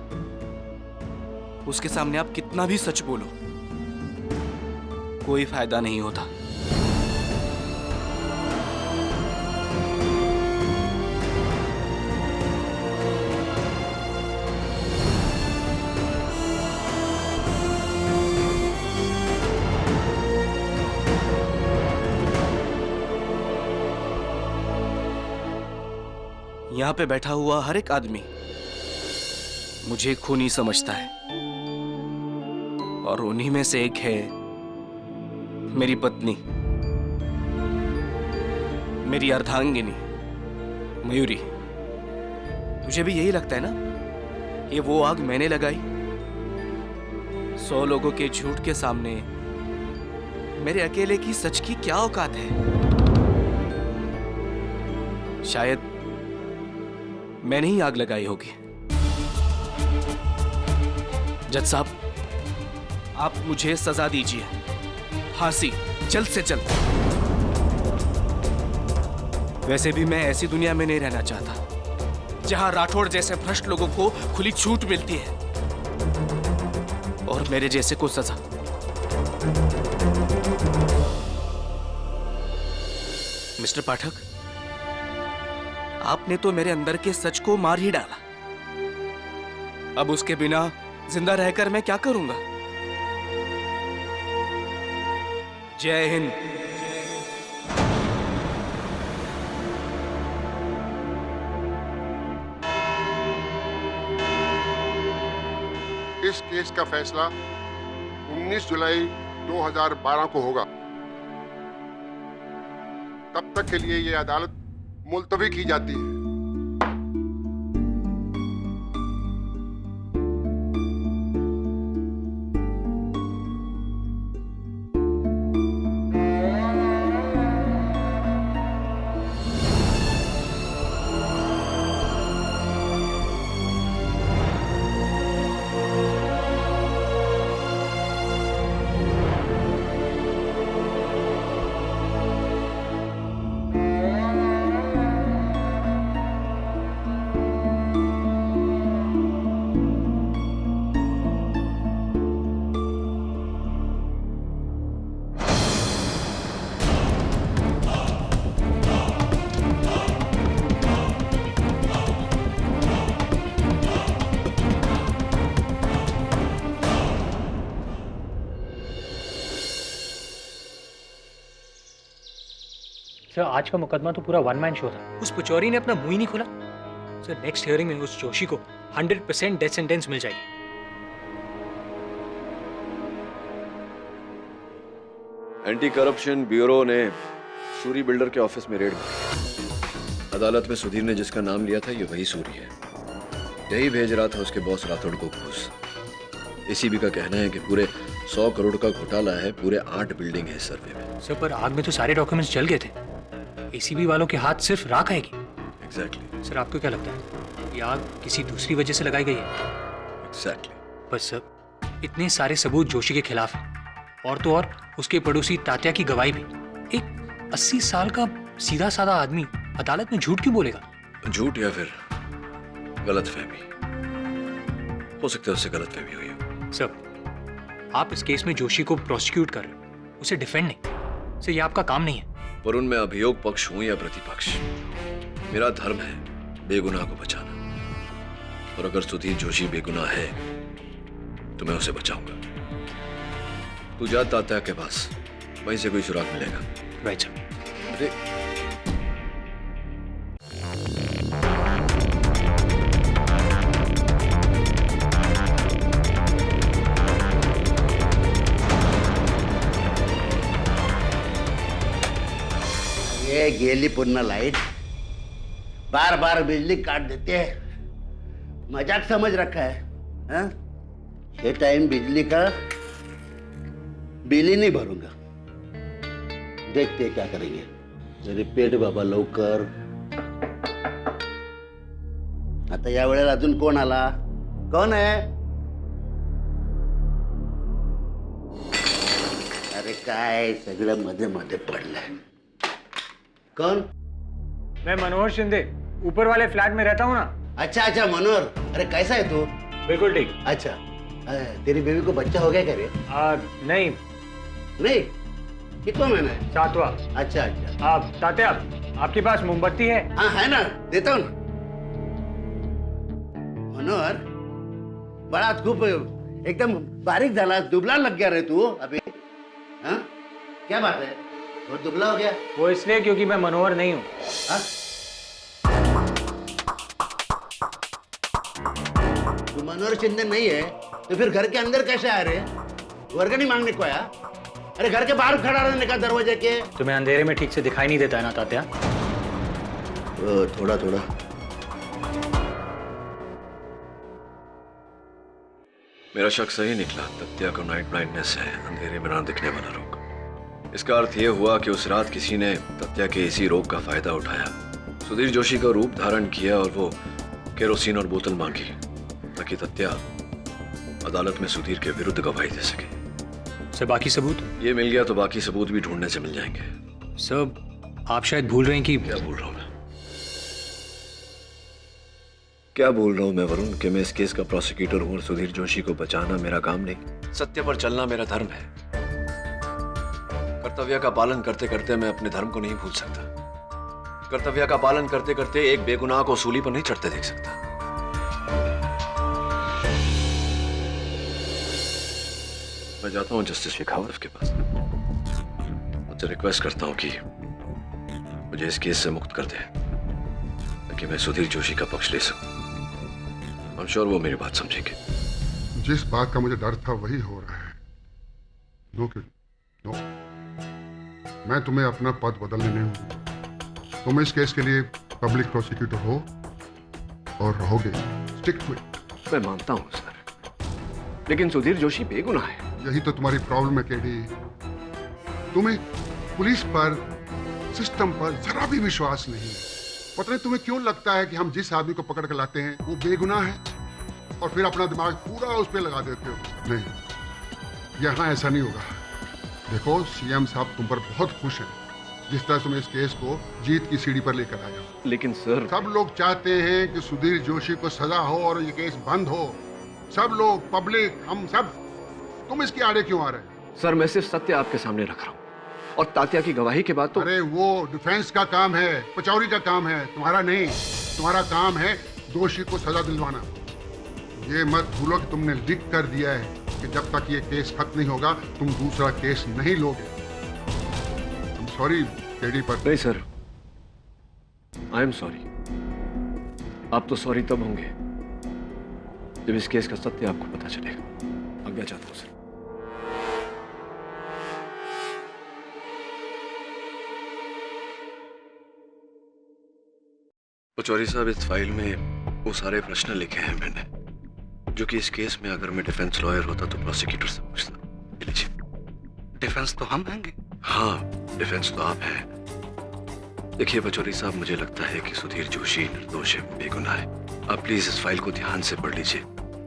उसके सामने आप कितना भी सच बोलो कोई फायदा नहीं होता। यहां पे बैठा हुआ हर एक आदमी मुझे खूनी समझता है, और उन्हीं में से एक है मेरी पत्नी, मेरी अर्धांगिनी मयूरी। तुझे भी यही लगता है ना कि वो आग मैंने लगाई? 100 लोगों के झूठ के सामने मेरे अकेले की सच की क्या औकात है? शायद मैंने ही आग लगाई होगी। जज साहब, आप मुझे सजा दीजिए, फांसी जल्द से जल्द। वैसे भी मैं ऐसी दुनिया में नहीं रहना चाहता जहां राठौड़ जैसे भ्रष्ट लोगों को खुली छूट मिलती है और मेरे जैसे को सजा। मिस्टर पाठक, आपने तो मेरे अंदर के सच को मार ही डाला। अब उसके बिना जिंदा रहकर मैं क्या करूंगा? जय हिंद। इस केस का फैसला 19 जुलाई 2012 को होगा। तब तक के लिए ये अदालत मुलतवी की जाती है। सर आज का मुकदमा तो पूरा वन मैन शो था। उस पुचौरी ने अपना मुंह ही नहीं खोला। सर नेक्स्ट हियरिंग में उस जोशी को 100% डेथ सेंटेंस मिल जाएगी। एंटी करप्शन ब्यूरो ने सूरी बिल्डर के ऑफिस में रेड मारी। अदालत में सुधीर ने जिसका नाम लिया था ये वही सूरी है। यही भेज रहा था उसके बॉस राठौड़ को घूस। एसीबी का कहना है कि पूरे 100 करोड़ का घोटाला है। पूरे 8 बिल्डिंग है इस सर्वे में। सर पर आग में तो सारे डॉक्यूमेंट्स जल गए थे। एसीबी वालों के हाथ सिर्फ राख आएगी। एग्जैक्टली। सर आपको क्या लगता है ये आग किसी दूसरी वजह से लगाई गई है? एग्जैक्टली। बस सर इतने सारे सबूत जोशी के खिलाफ हैं और तो और उसके पड़ोसी तात्या की गवाही भी। एक 80 साल का सीधा साधा आदमी अदालत में झूठ क्यों बोलेगा? झूठ या फिर गलतफहमी। हो सकता है उससे गलतफहमी हुई हो। सर आप इस केस में जोशी को प्रोसिक्यूट कर रहे हो, उसे डिफेंड नहीं। सर ये आपका काम नहीं है। वरुण मैं अभियोग पक्ष हूं या प्रतिपक्ष, मेरा धर्म है बेगुनाह को बचाना। और अगर सुधीर जोशी बेगुनाह है तो मैं उसे बचाऊंगा। तू जा तात्या के पास, वहीं से कोई सुराग मिलेगा। Right sir. अरे ये गेली पूर्ण लाइट बार बार बिजली काट देते हैं। मजाक समझ रखा है हा? ये टाइम बिजली का बिल ही नहीं भरूंगा। देखते क्या करेंगे। रिपेट बाबा लवकर। आता या वेळेला अजून कोण आला? कोण आहे? अरे काय सगळं मध्ये मध्ये पडलंय। कौन? मैं मनोहर शिंदे ऊपर वाले फ्लैट में रहता हूँ ना। अच्छा अच्छा मनोहर, अरे कैसा है तू? बिल्कुल ठीक। अच्छा तेरी बेबी को बच्चा हो गया क्या रे? नहीं। नहीं? कितना महीना है? 7वां। अच्छा अच्छा। आप तात्या आपके पास मोमबत्ती है? हाँ है ना, देता हूँ ना। मनोहर बड़ा खूब एकदम बारीक झाला, दुबला लग गया रे तू अभी। हाँ क्या बात है, बहुत दुबला हो गया? वो इसलिए क्योंकि मैं मनोहर नहीं हूँ। तू मनोहर शिंदे नहीं है तो फिर घर के अंदर कैसे आया रे? वर्गनी मांगने को आया? अरे घर के बाहर खड़ा रहने का दरवाजे के। तुम्हें अंधेरे में ठीक से दिखाई नहीं देता है ना तात्या? थोड़ा थोड़ा। मेरा शक सही निकला। तत्या को नाइट ब्लाइंडनेस है, अंधेरे में ना दिखने वाला रोग। इसका अर्थ यह हुआ कि उस रात किसी ने तत्या के इसी रोग का फायदा उठाया, सुधीर जोशी का रूप धारण किया और वो केरोसिन और बोतल मांगी ताकि तत्या अदालत में सुधीर के विरुद्ध गवाही दे सके। सर बाकी सबूत? ये मिल गया तो बाकी सबूत भी ढूंढने से मिल जाएंगे। सर आप शायद भूल रहे हैं कि क्या भूल रहा हूं मैं? क्या भूल रहा हूं मैं वरुण कि मैं इस केस का प्रोसिक्यूटर हूं और सुधीर जोशी को बचाना मेरा काम नहीं, सत्य पर चलना मेरा धर्म है। कर्तव्य का पालन करते करते मैं अपने धर्म को नहीं भूल सकता। कर्तव्य का पालन करते करते एक बेगुनाह को सूली पर नहीं चढ़ते देख सकता। मैं जाता हूं जस्टिस शेखावत के पास, मुझसे रिक्वेस्ट करता हूं कि मुझे इस केस से मुक्त कर दे ताकि मैं सुधीर जोशी का पक्ष ले सकूं। आई एम श्योर वो मेरी बात समझेंगे। जिस बात का मुझे डर था वही हो रहा है। नो नो, मैं तुम्हें अपना पद बदलने नहीं हूं। तुम इस केस के लिए पब्लिक प्रोसिक्यूटर हो और रहोगे। Stick to it. मैं मानता हूं सर, लेकिन सुधीर जोशी बेगुनाह है। यही तो तुम्हारी प्रॉब्लम है केडी। तुम्हें पुलिस पर, सिस्टम पर जरा भी विश्वास नहीं। पता नहीं तुम्हें क्यों लगता है कि हम जिस आदमी को पकड़ कर लाते हैं वो बेगुनाह है और फिर अपना दिमाग पूरा उस पर लगा देते हो। नहीं, यहाँ ऐसा नहीं होगा। देखो, सीएम साहब तुम पर बहुत खुश हैं जिस तरह तुम इस केस को जीत की सीढ़ी पर लेकर आए हो। लेकिन सर, सब लोग चाहते हैं कि सुधीर जोशी को सजा हो और ये केस बंद हो। सब लोग, पब्लिक, हम सब। तुम इसके आड़े क्यों आ रहे हैं? सर मैं सिर्फ सत्य आपके सामने रख रहा हूं और तात्या की गवाही के बाद तो। अरे वो डिफेंस का काम है, पचौरी का काम है, तुम्हारा नहीं। तुम्हारा काम है दोषी को सजा दिलवाना। ये मत भूलो कि तुमने लिख कर दिया है कि जब तक ये केस खत्म नहीं होगा तुम दूसरा केस नहीं लोगे। सॉरी केडी पर। नहीं सर, आई एम सॉरी। आप तो सॉरी तब होंगे जब इस केस का सत्य आपको पता चलेगा। आज्ञा चाहता हूं सर। पचौरी साहब, इस फाइल में वो सारे प्रश्न लिखे हैं मैंने जो कि इस केस में अगर मैं डिफेंस लॉयर होता तो प्रोसिक्यूटर से पूछता। लीजिए। डिफेंस तो हम हैंगे। हाँ, डिफेंस तो आप हैं। देखिए पचौरी साहब, मुझे लगता है कि सुधीर जोशी निर्दोष है, बेगुनाह है। आप प्लीज इस फाइल को ध्यान से पढ़ लीजिए।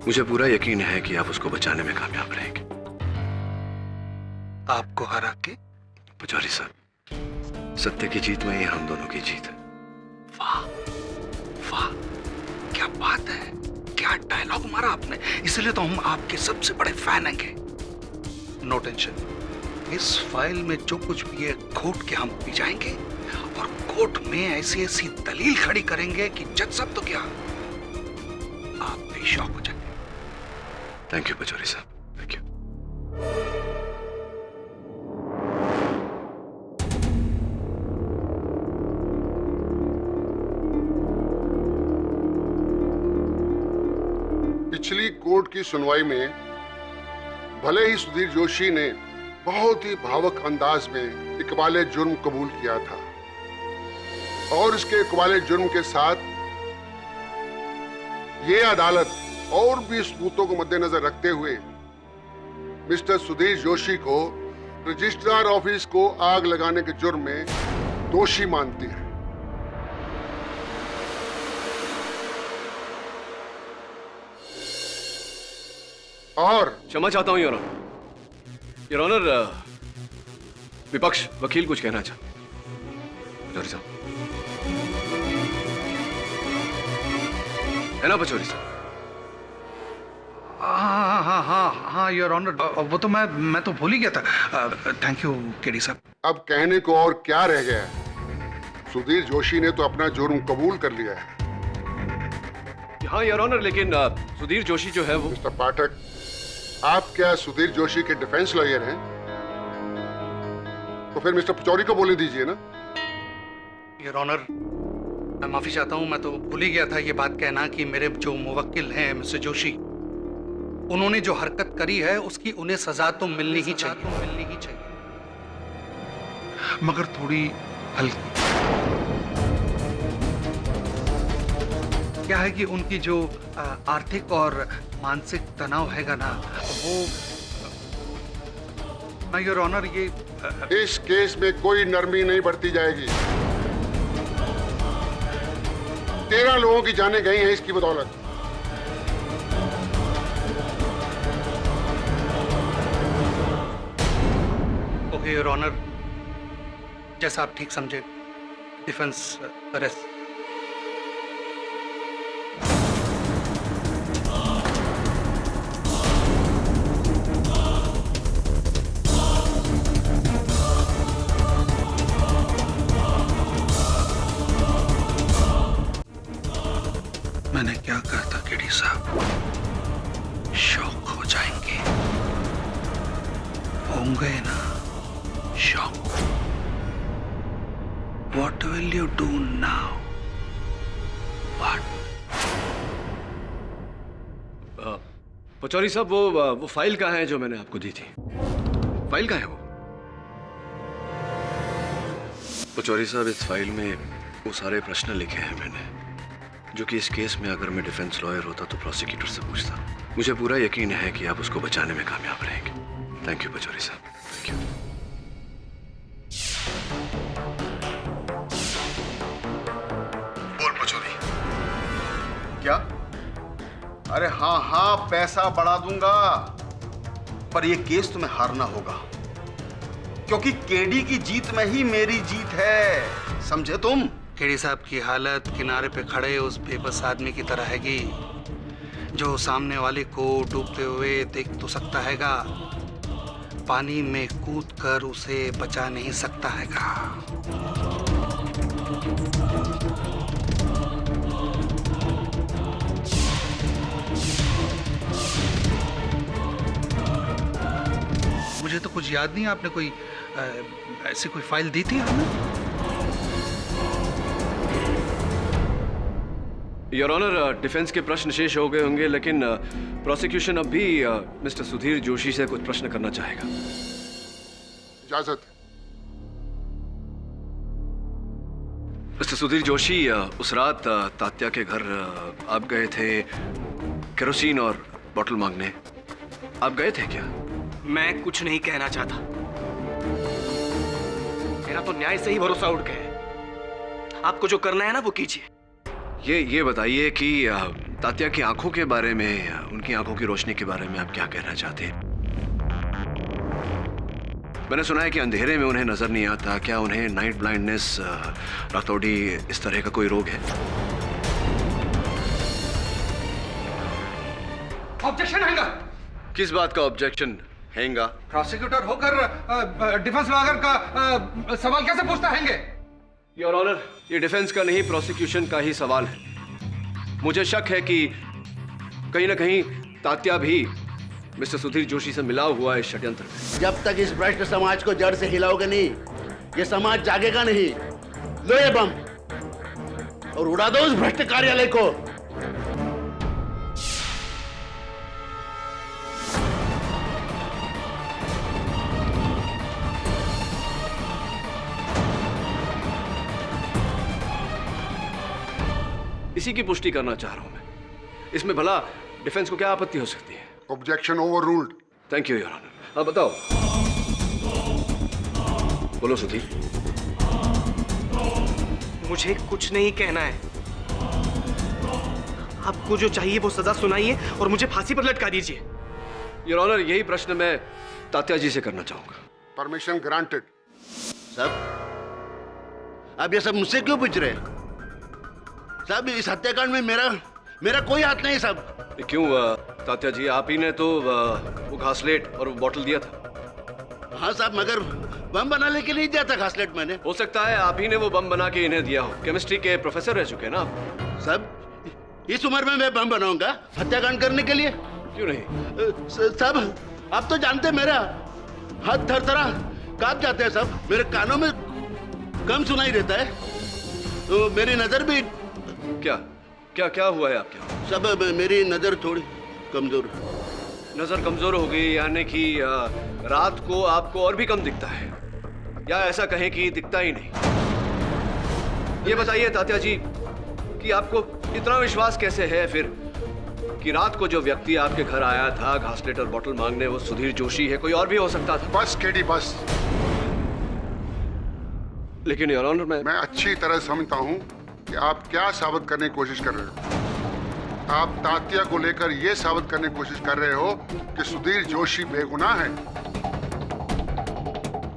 मुझे पूरा यकीन है कि आप उसको बचाने में कामयाब रहेंगे। आपको हरा के? पचौरी साहब, सत्य की जीत में ही हम दोनों की जीत है। वाह वाह, क्या बात है, क्या डायलॉग मारा आपने। इसलिए तो हम आपके सबसे बड़े फैन हैं। नो टेंशन, इस फाइल में जो कुछ भी है घोट के हम पी जाएंगे और कोर्ट में ऐसी ऐसी दलील खड़ी करेंगे कि जज साहब तो क्या, आप भी शॉक हो जाएंगे। थैंक यू पचौरी साहब, थैंक यू। पिछली कोर्ट की सुनवाई में भले ही सुधीर जोशी ने बहुत ही भावुक अंदाज में इकबाले जुर्म कबूल किया था और इसके इकबाले जुर्म के साथ ये अदालत और भी सबूतों को मद्देनजर रखते हुए मिस्टर सुधीर जोशी को रजिस्ट्रार ऑफिस को आग लगाने के जुर्म में दोषी मानती है। और क्षमा चाहता हूं योर ऑनर। योर ऑनर, विपक्ष वकील कुछ कहना चाहते हैं। पचौरी साहब, है ना पचौरी साहब? हाँ हाँ हाँ हाँ योर ऑनर, वो तो मैं तो भूल ही गया था। थैंक यू केडी साहब। अब कहने को और क्या रह गया है? सुधीर जोशी ने तो अपना जुर्म कबूल कर लिया है। हाँ योर ऑनर, लेकिन सुधीर जोशी जो है वो। मिस्टर पाठक, आप क्या सुधीर जोशी के डिफेंस लॉयर हैं? तो फिर मिस्टर पचौरी को बोलने दीजिए ना। योर ऑनर, मैं माफी चाहता हूं, मैं तो भूल ही गया था ये बात कहना कि मेरे जो मुवक्किल हैं मिस्टर जोशी, उन्होंने जो हरकत करी है उसकी उन्हें सजा तो मिलनी ही चाहिए, मगर थोड़ी हल्की। क्या है कि उनकी जो आर्थिक और मानसिक तनाव हैगा ना, वो योर ऑनर ये इस केस में कोई नरमी नहीं बरती जाएगी। 13 लोगों की जानें गई हैं इसकी बदौलत। ओके योर ऑनर, जैसा आप ठीक समझे। Defence arrest. What will you do now? What? Pachauri साहब, वो फाइल कहाँ है जो मैंने आपको दी थी? फाइल कहाँ है वो? पचौरी साहब, इस फाइल में वो सारे प्रश्न लिखे हैं मैंने, जो कि इस केस में अगर मैं डिफेंस लॉयर होता तो प्रोसिक्यूटर से पूछता। मुझे पूरा यकीन है कि आप उसको बचाने में कामयाब रहेंगे। थैंक यू पचौरी साहब, थैंक यू। बोल पचौरी। क्या? अरे हाँ हाँ, पैसा बढ़ा दूंगा, पर यह केस तुम्हें हारना होगा, क्योंकि केडी की जीत में ही मेरी जीत है, समझे तुम? केडी साहब की हालत किनारे पे खड़े उस बेबस आदमी की तरह हैगी, जो सामने वाले को डूबते हुए देख तो सकता हैगा, पानी में कूदकर उसे बचा नहीं सकता हैगा। मुझे तो कुछ याद नहीं, आपने कोई ऐसी कोई फाइल दी थी हमें? योर ऑनर, डिफेंस के प्रश्न शेष हो गए होंगे, लेकिन प्रोसिक्यूशन अब भी मिस्टर सुधीर जोशी से कुछ प्रश्न करना चाहेगा। इजाजत। मिस्टर सुधीर जोशी, उस रात तात्या के घर आप गए थे केरोसिन और बोतल मांगने, आप गए थे क्या? मैं कुछ नहीं कहना चाहता, मेरा तो न्याय से ही भरोसा उठ गया है। आपको जो करना है ना वो कीजिए। ये बताइए कि तात्या की आंखों के बारे में, उनकी आंखों की रोशनी के बारे में आप क्या कहना चाहते हैं? मैंने सुना है कि अंधेरे में उन्हें नजर नहीं आता, क्या उन्हें नाइट ब्लाइंडनेस, रातौड़ी, इस तरह का कोई रोग है? ऑब्जेक्शन हैगा। किस बात का ऑब्जेक्शन हैगा? प्रोसिक्यूटर होकर डिफेंस लॉयर का सवाल कैसे पूछता हैंगे? योर ऑनर, ये डिफेंस का नहीं, प्रोसिक्यूशन का ही सवाल है। मुझे शक है कि कहीं ना कहीं तात्या भी मिस्टर सुधीर जोशी से मिला हुआ है षड्यंत्र में। जब तक इस भ्रष्ट समाज को जड़ से हिलाओगे नहीं, ये समाज जागेगा नहीं। लो ये बम और उड़ा दो उस भ्रष्ट कार्यालय को। इसी की पुष्टि करना चाह रहा हूं मैं। इसमें भला डिफेंस को क्या आपत्ति हो सकती है? Objection overruled. Thank you your honour. अब बताओ, बोलो सुधीर। मुझे कुछ नहीं कहना है, आपको जो चाहिए वो सजा सुनाइए और मुझे फांसी पर लटका दीजिए। योर ऑनर, यही प्रश्न मैं तात्या जी से करना चाहूंगा। Permission granted. साहब, आप ये सब मुझसे क्यों पूछ रहे हैं? साहब, इस हत्याकांड में मेरा कोई हाथ नहीं साहब। क्यों तात्या जी, आप ही ने तो वो घासलेट और वो बॉटल दिया था। हाँ साहब, मगर बम बनाने के लिए दिया था घासलेट मैंने। हो सकता है आप ही ने वो बम बना के इन्हें दिया हो। केमिस्ट्री के प्रोफेसर रह चुके हैं ना आप। साहब, इस उम्र में मैं बम बनाऊंगा हत्याकांड करने के लिए? क्यों नहीं? साहब, आप तो जानते हैं मेरा हाथ थरथरा कांप जाते हैं साहब, मेरे कानों में कम सुनाई देता है, तो मेरी नजर भी। क्या हुआ है आपके? सब मेरी नजर थोड़ी कमजोर। नजर कमजोर हो गई, यानी कि रात को आपको और भी कम दिखता है, या ऐसा कहें कि दिखता ही नहीं। ये बताइए तात्या जी कि आपको इतना विश्वास कैसे है फिर कि रात को जो व्यक्ति आपके घर आया था घासलेट और बोतल मांगने, वो सुधीर जोशी है, कोई और भी हो सकता था? बस केडी, बस। लेकिन योर ऑनर, मैं अच्छी तरह समझता हूं कि आप क्या साबित करने की कोशिश कर रहे हो। आप तात्या को लेकर यह साबित करने की कोशिश कर रहे हो कि सुधीर जोशी बेगुनाह है।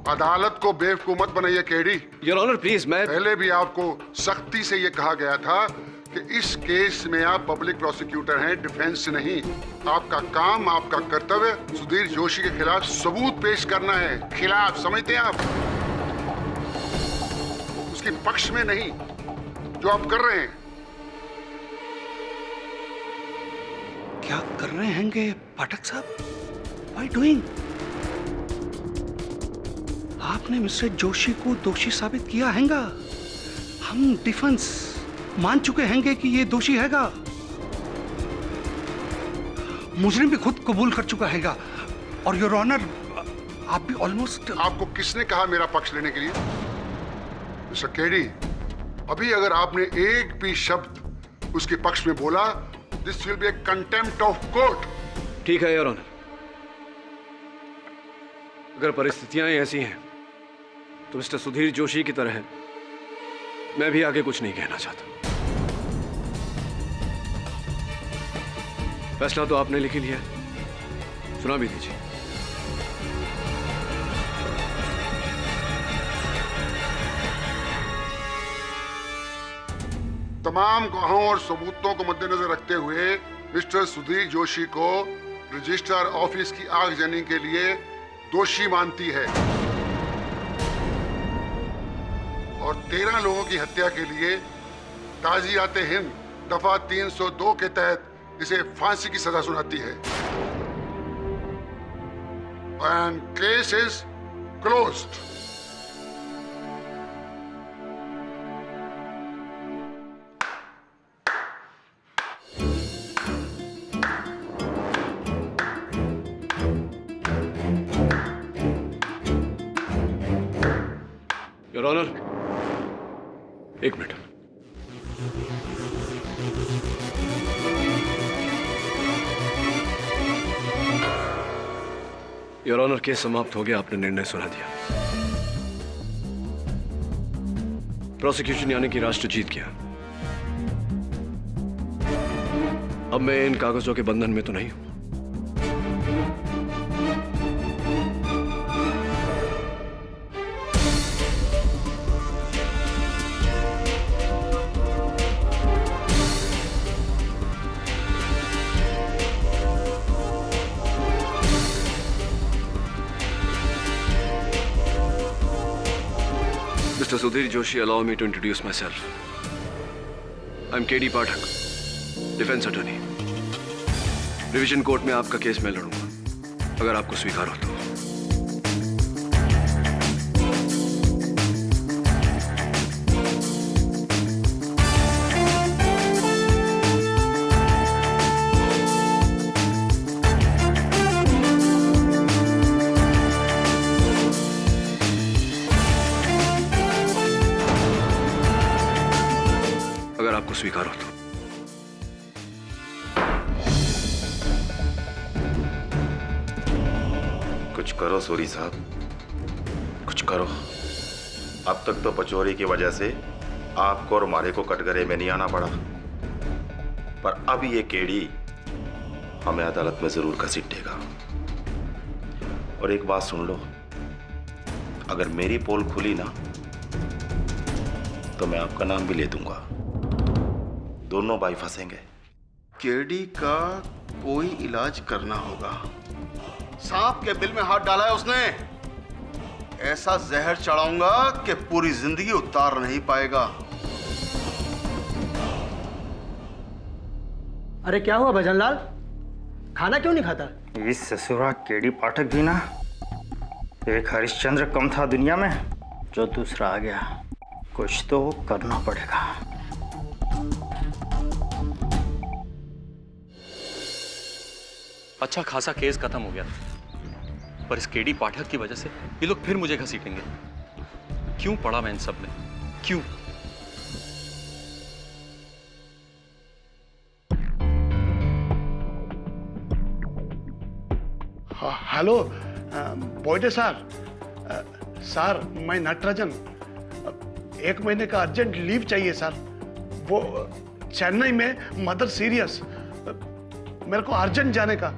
अदालत को बेवकूफ मत बनाइए केडी। योर ऑनर प्लीज, मैं पहले भी आपको सख्ती से यह कहा गया था कि इस केस में आप पब्लिक प्रोसिक्यूटर हैं, डिफेंस नहीं। आपका काम, आपका कर्तव्य सुधीर जोशी के खिलाफ सबूत पेश करना है। खिलाफ समझते हैं आप, उसके पक्ष में नहीं, जो आप कर रहे हैं। क्या कर रहे हैंगे पाठक साहब? Why doing? आपने मिस्टर जोशी को दोषी साबित किया हैगा। हम डिफेंस मान चुके हैंगे कि ये दोषी हैगा। मुजरिम भी खुद कबूल कर चुका हैगा। और योर ऑनर, आप भी ऑलमोस्ट। आपको किसने कहा मेरा पक्ष लेने के लिए? मिस्टर केडी, अभी अगर आपने एक भी शब्द उसके पक्ष में बोला, this will be A contempt of court. ठीक है योर ऑनर, अगर परिस्थितियां ऐसी हैं तो मिस्टर सुधीर जोशी की तरह मैं भी आगे कुछ नहीं कहना चाहता। फैसला तो आपने लिख ही लिया, सुना भी दीजिए। तमाम गवाहों और सबूतों को मद्देनजर रखते हुए मिस्टर सुधीर जोशी को रजिस्ट्रार ऑफिस की आगजनी के लिए दोषी मानती है और 13 लोगों की हत्या के लिए ताज़ियात हिंद दफा 302 के तहत इसे फांसी की सजा सुनाती है। And case is closed. Your honour, एक मिनट। योर ऑनर, केस समाप्त हो गया, आपने निर्णय सुना दिया। प्रोसिक्यूशन यानी कि राष्ट्र जीत गया। अब मैं इन कागजों के बंधन में तो नहीं हूं। Mr. Sudhir Joshi, allow me to introduce myself. I'm KD Pathak, defence attorney. Revision court में आपका केस मैं लड़ूंगा, अगर आपको स्वीकार हो तो। अगर आपको स्वीकार हो तो। कुछ करो सूरी साहब, कुछ करो। अब तक तो पचोरी की वजह से आपको और मारे को कटघरे में नहीं आना पड़ा, पर अब ये केडी हमें अदालत में जरूर घसीटेगा। और एक बात सुन लो, अगर मेरी पोल खुली ना तो मैं आपका नाम भी ले दूंगा। दोनों भाई फंसेंगे। केडी का कोई इलाज करना होगा। सांप के बिल में हाथ डाला है उसने। ऐसा जहर चढ़ाऊंगा कि पूरी जिंदगी उतार नहीं पाएगा। अरे क्या हुआ भजनलाल, खाना क्यों नहीं खाता? इस ससुरा केडी पाठक भी ना एक हरिश्चंद्र कम था दुनिया में, जो दूसरा आ गया। कुछ तो करना पड़ेगा। अच्छा खासा केस खत्म हो गया था, पर इस केडी पाठक की वजह से ये लोग फिर मुझे घसीटेंगे। क्यों पड़ा मैं इन सब में, क्यों? Hello बोइडे sir. सर मैं नटराजन, 1 महीने का अर्जेंट लीव चाहिए सर। वो चेन्नई में मदर सीरियस, मेरे को अर्जेंट जाने का।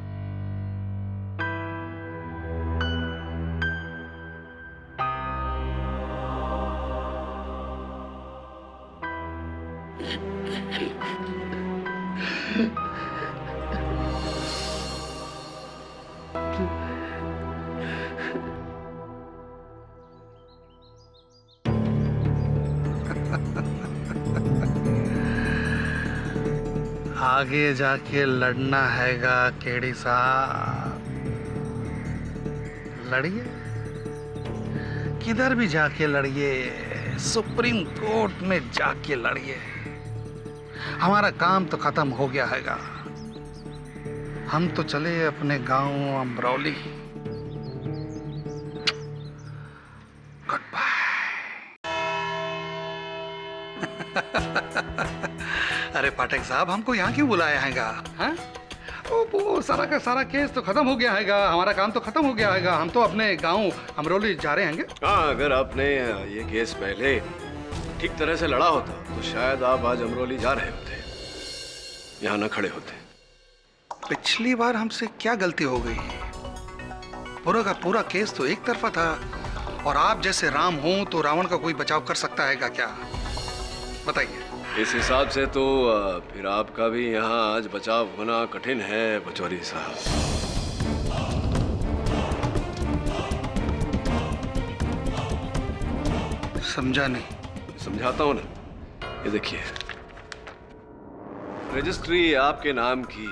आगे जाके लड़ना हैगा केडी साहब, लड़िए, किधर भी जाके लड़िए। सुप्रीम कोर्ट में जाके लड़िए। हमारा काम तो खत्म हो गया हैगा। हम तो चले अपने गांव अमरौली। Good bye. अरे पाठक साहब, हमको यहाँ क्यों बुलाया हैगा? हाँ? वो सारा का सारा केस तो खत्म हो गया हैगा, हमारा काम तो खत्म हो गया हैगा। हम तो अपने गांव अमरौली जा रहे हैंगे। हाँ, अगर आपने ये केस पहले ठीक तरह से लड़ा होता तो शायद आप आज अमरौली जा रहे होते, यहाँ न खड़े होते। पिछली बार हमसे क्या गलती हो गई? पूरा का पूरा केस तो एक तरफा था, और आप जैसे राम हो तो रावण का कोई बचाव कर सकता है क्या? बताइए। इस हिसाब से तो फिर आपका भी यहाँ आज बचाव होना कठिन है पचौरी साहब। समझा नहीं। समझाता हूँ ना, ये देखिए, रजिस्ट्री आपके नाम की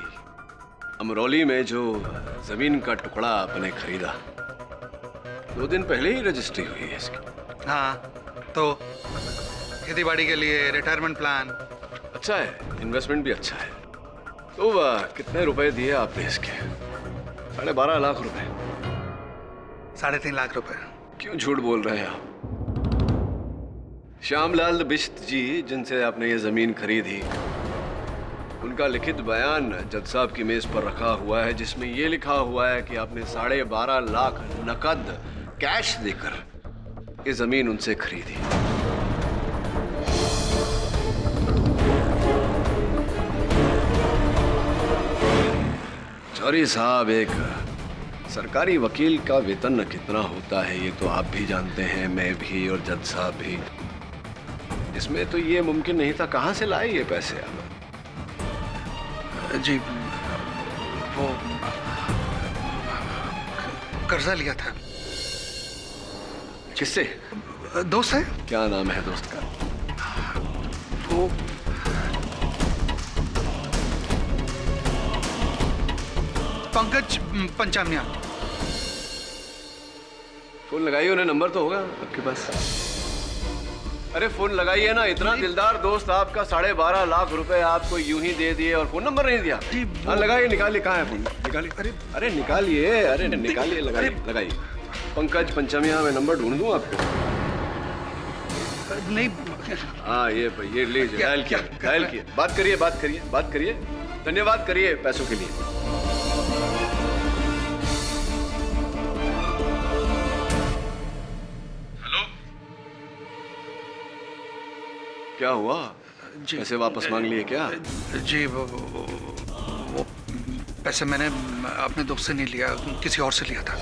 अमरौली में जो जमीन का टुकड़ा आपने खरीदा, 2 दिन पहले ही रजिस्ट्री हुई है इसकी। हाँ, तो खेती बाड़ी के लिए रिटायरमेंट प्लान अच्छा है, इन्वेस्टमेंट भी अच्छा है। तो कितने रुपए दिए आपने इसके? 12.5 लाख रुपए। 3.5 लाख रुपए। क्यों झूठ बोल रहे हैं आप? श्यामलाल बिश्त जी जिनसे आपने ये जमीन खरीदी, उनका लिखित बयान जज साहब की मेज पर रखा हुआ है, जिसमें ये लिखा हुआ है कि आपने 12.5 लाख नकद कैश देकर ये जमीन उनसे खरीदी। पचौरी साहब, एक सरकारी वकील का वेतन कितना होता है ये तो आप भी जानते हैं, मैं भी और जज साहब भी। इसमें तो ये मुमकिन नहीं था। कहाँ से लाए ये पैसे आप? जी, वो कर्जा लिया था। किससे? दोस्त है। क्या नाम है दोस्त का? वो पंकज पंचामिया। फोन लगाइए उन्हें, नंबर तो होगा आपके पास। अरे फोन लगाइए ना, इतना दिलदार दोस्त आपका 12.5 लाख रुपए आपको यूं ही दे दिए और फोन नंबर नहीं दिया। हाँ लगाइए, निकालिए। कहाँ है फोन? निकालिए। अरे निकालिए, अरे निकालिए, लगाइए। पंकज पंचमिया, मैं नंबर ढूंढ दूं आपको? नहीं। हाँ, ये लीजिए, डायल किया। बात करिए। धन्यवाद करिए पैसों के लिए। क्या हुआ? पैसे वापस मांग लिए क्या? जी, वो पैसे मैंने अपने दोस्त से नहीं लिया, किसी और से लिया था।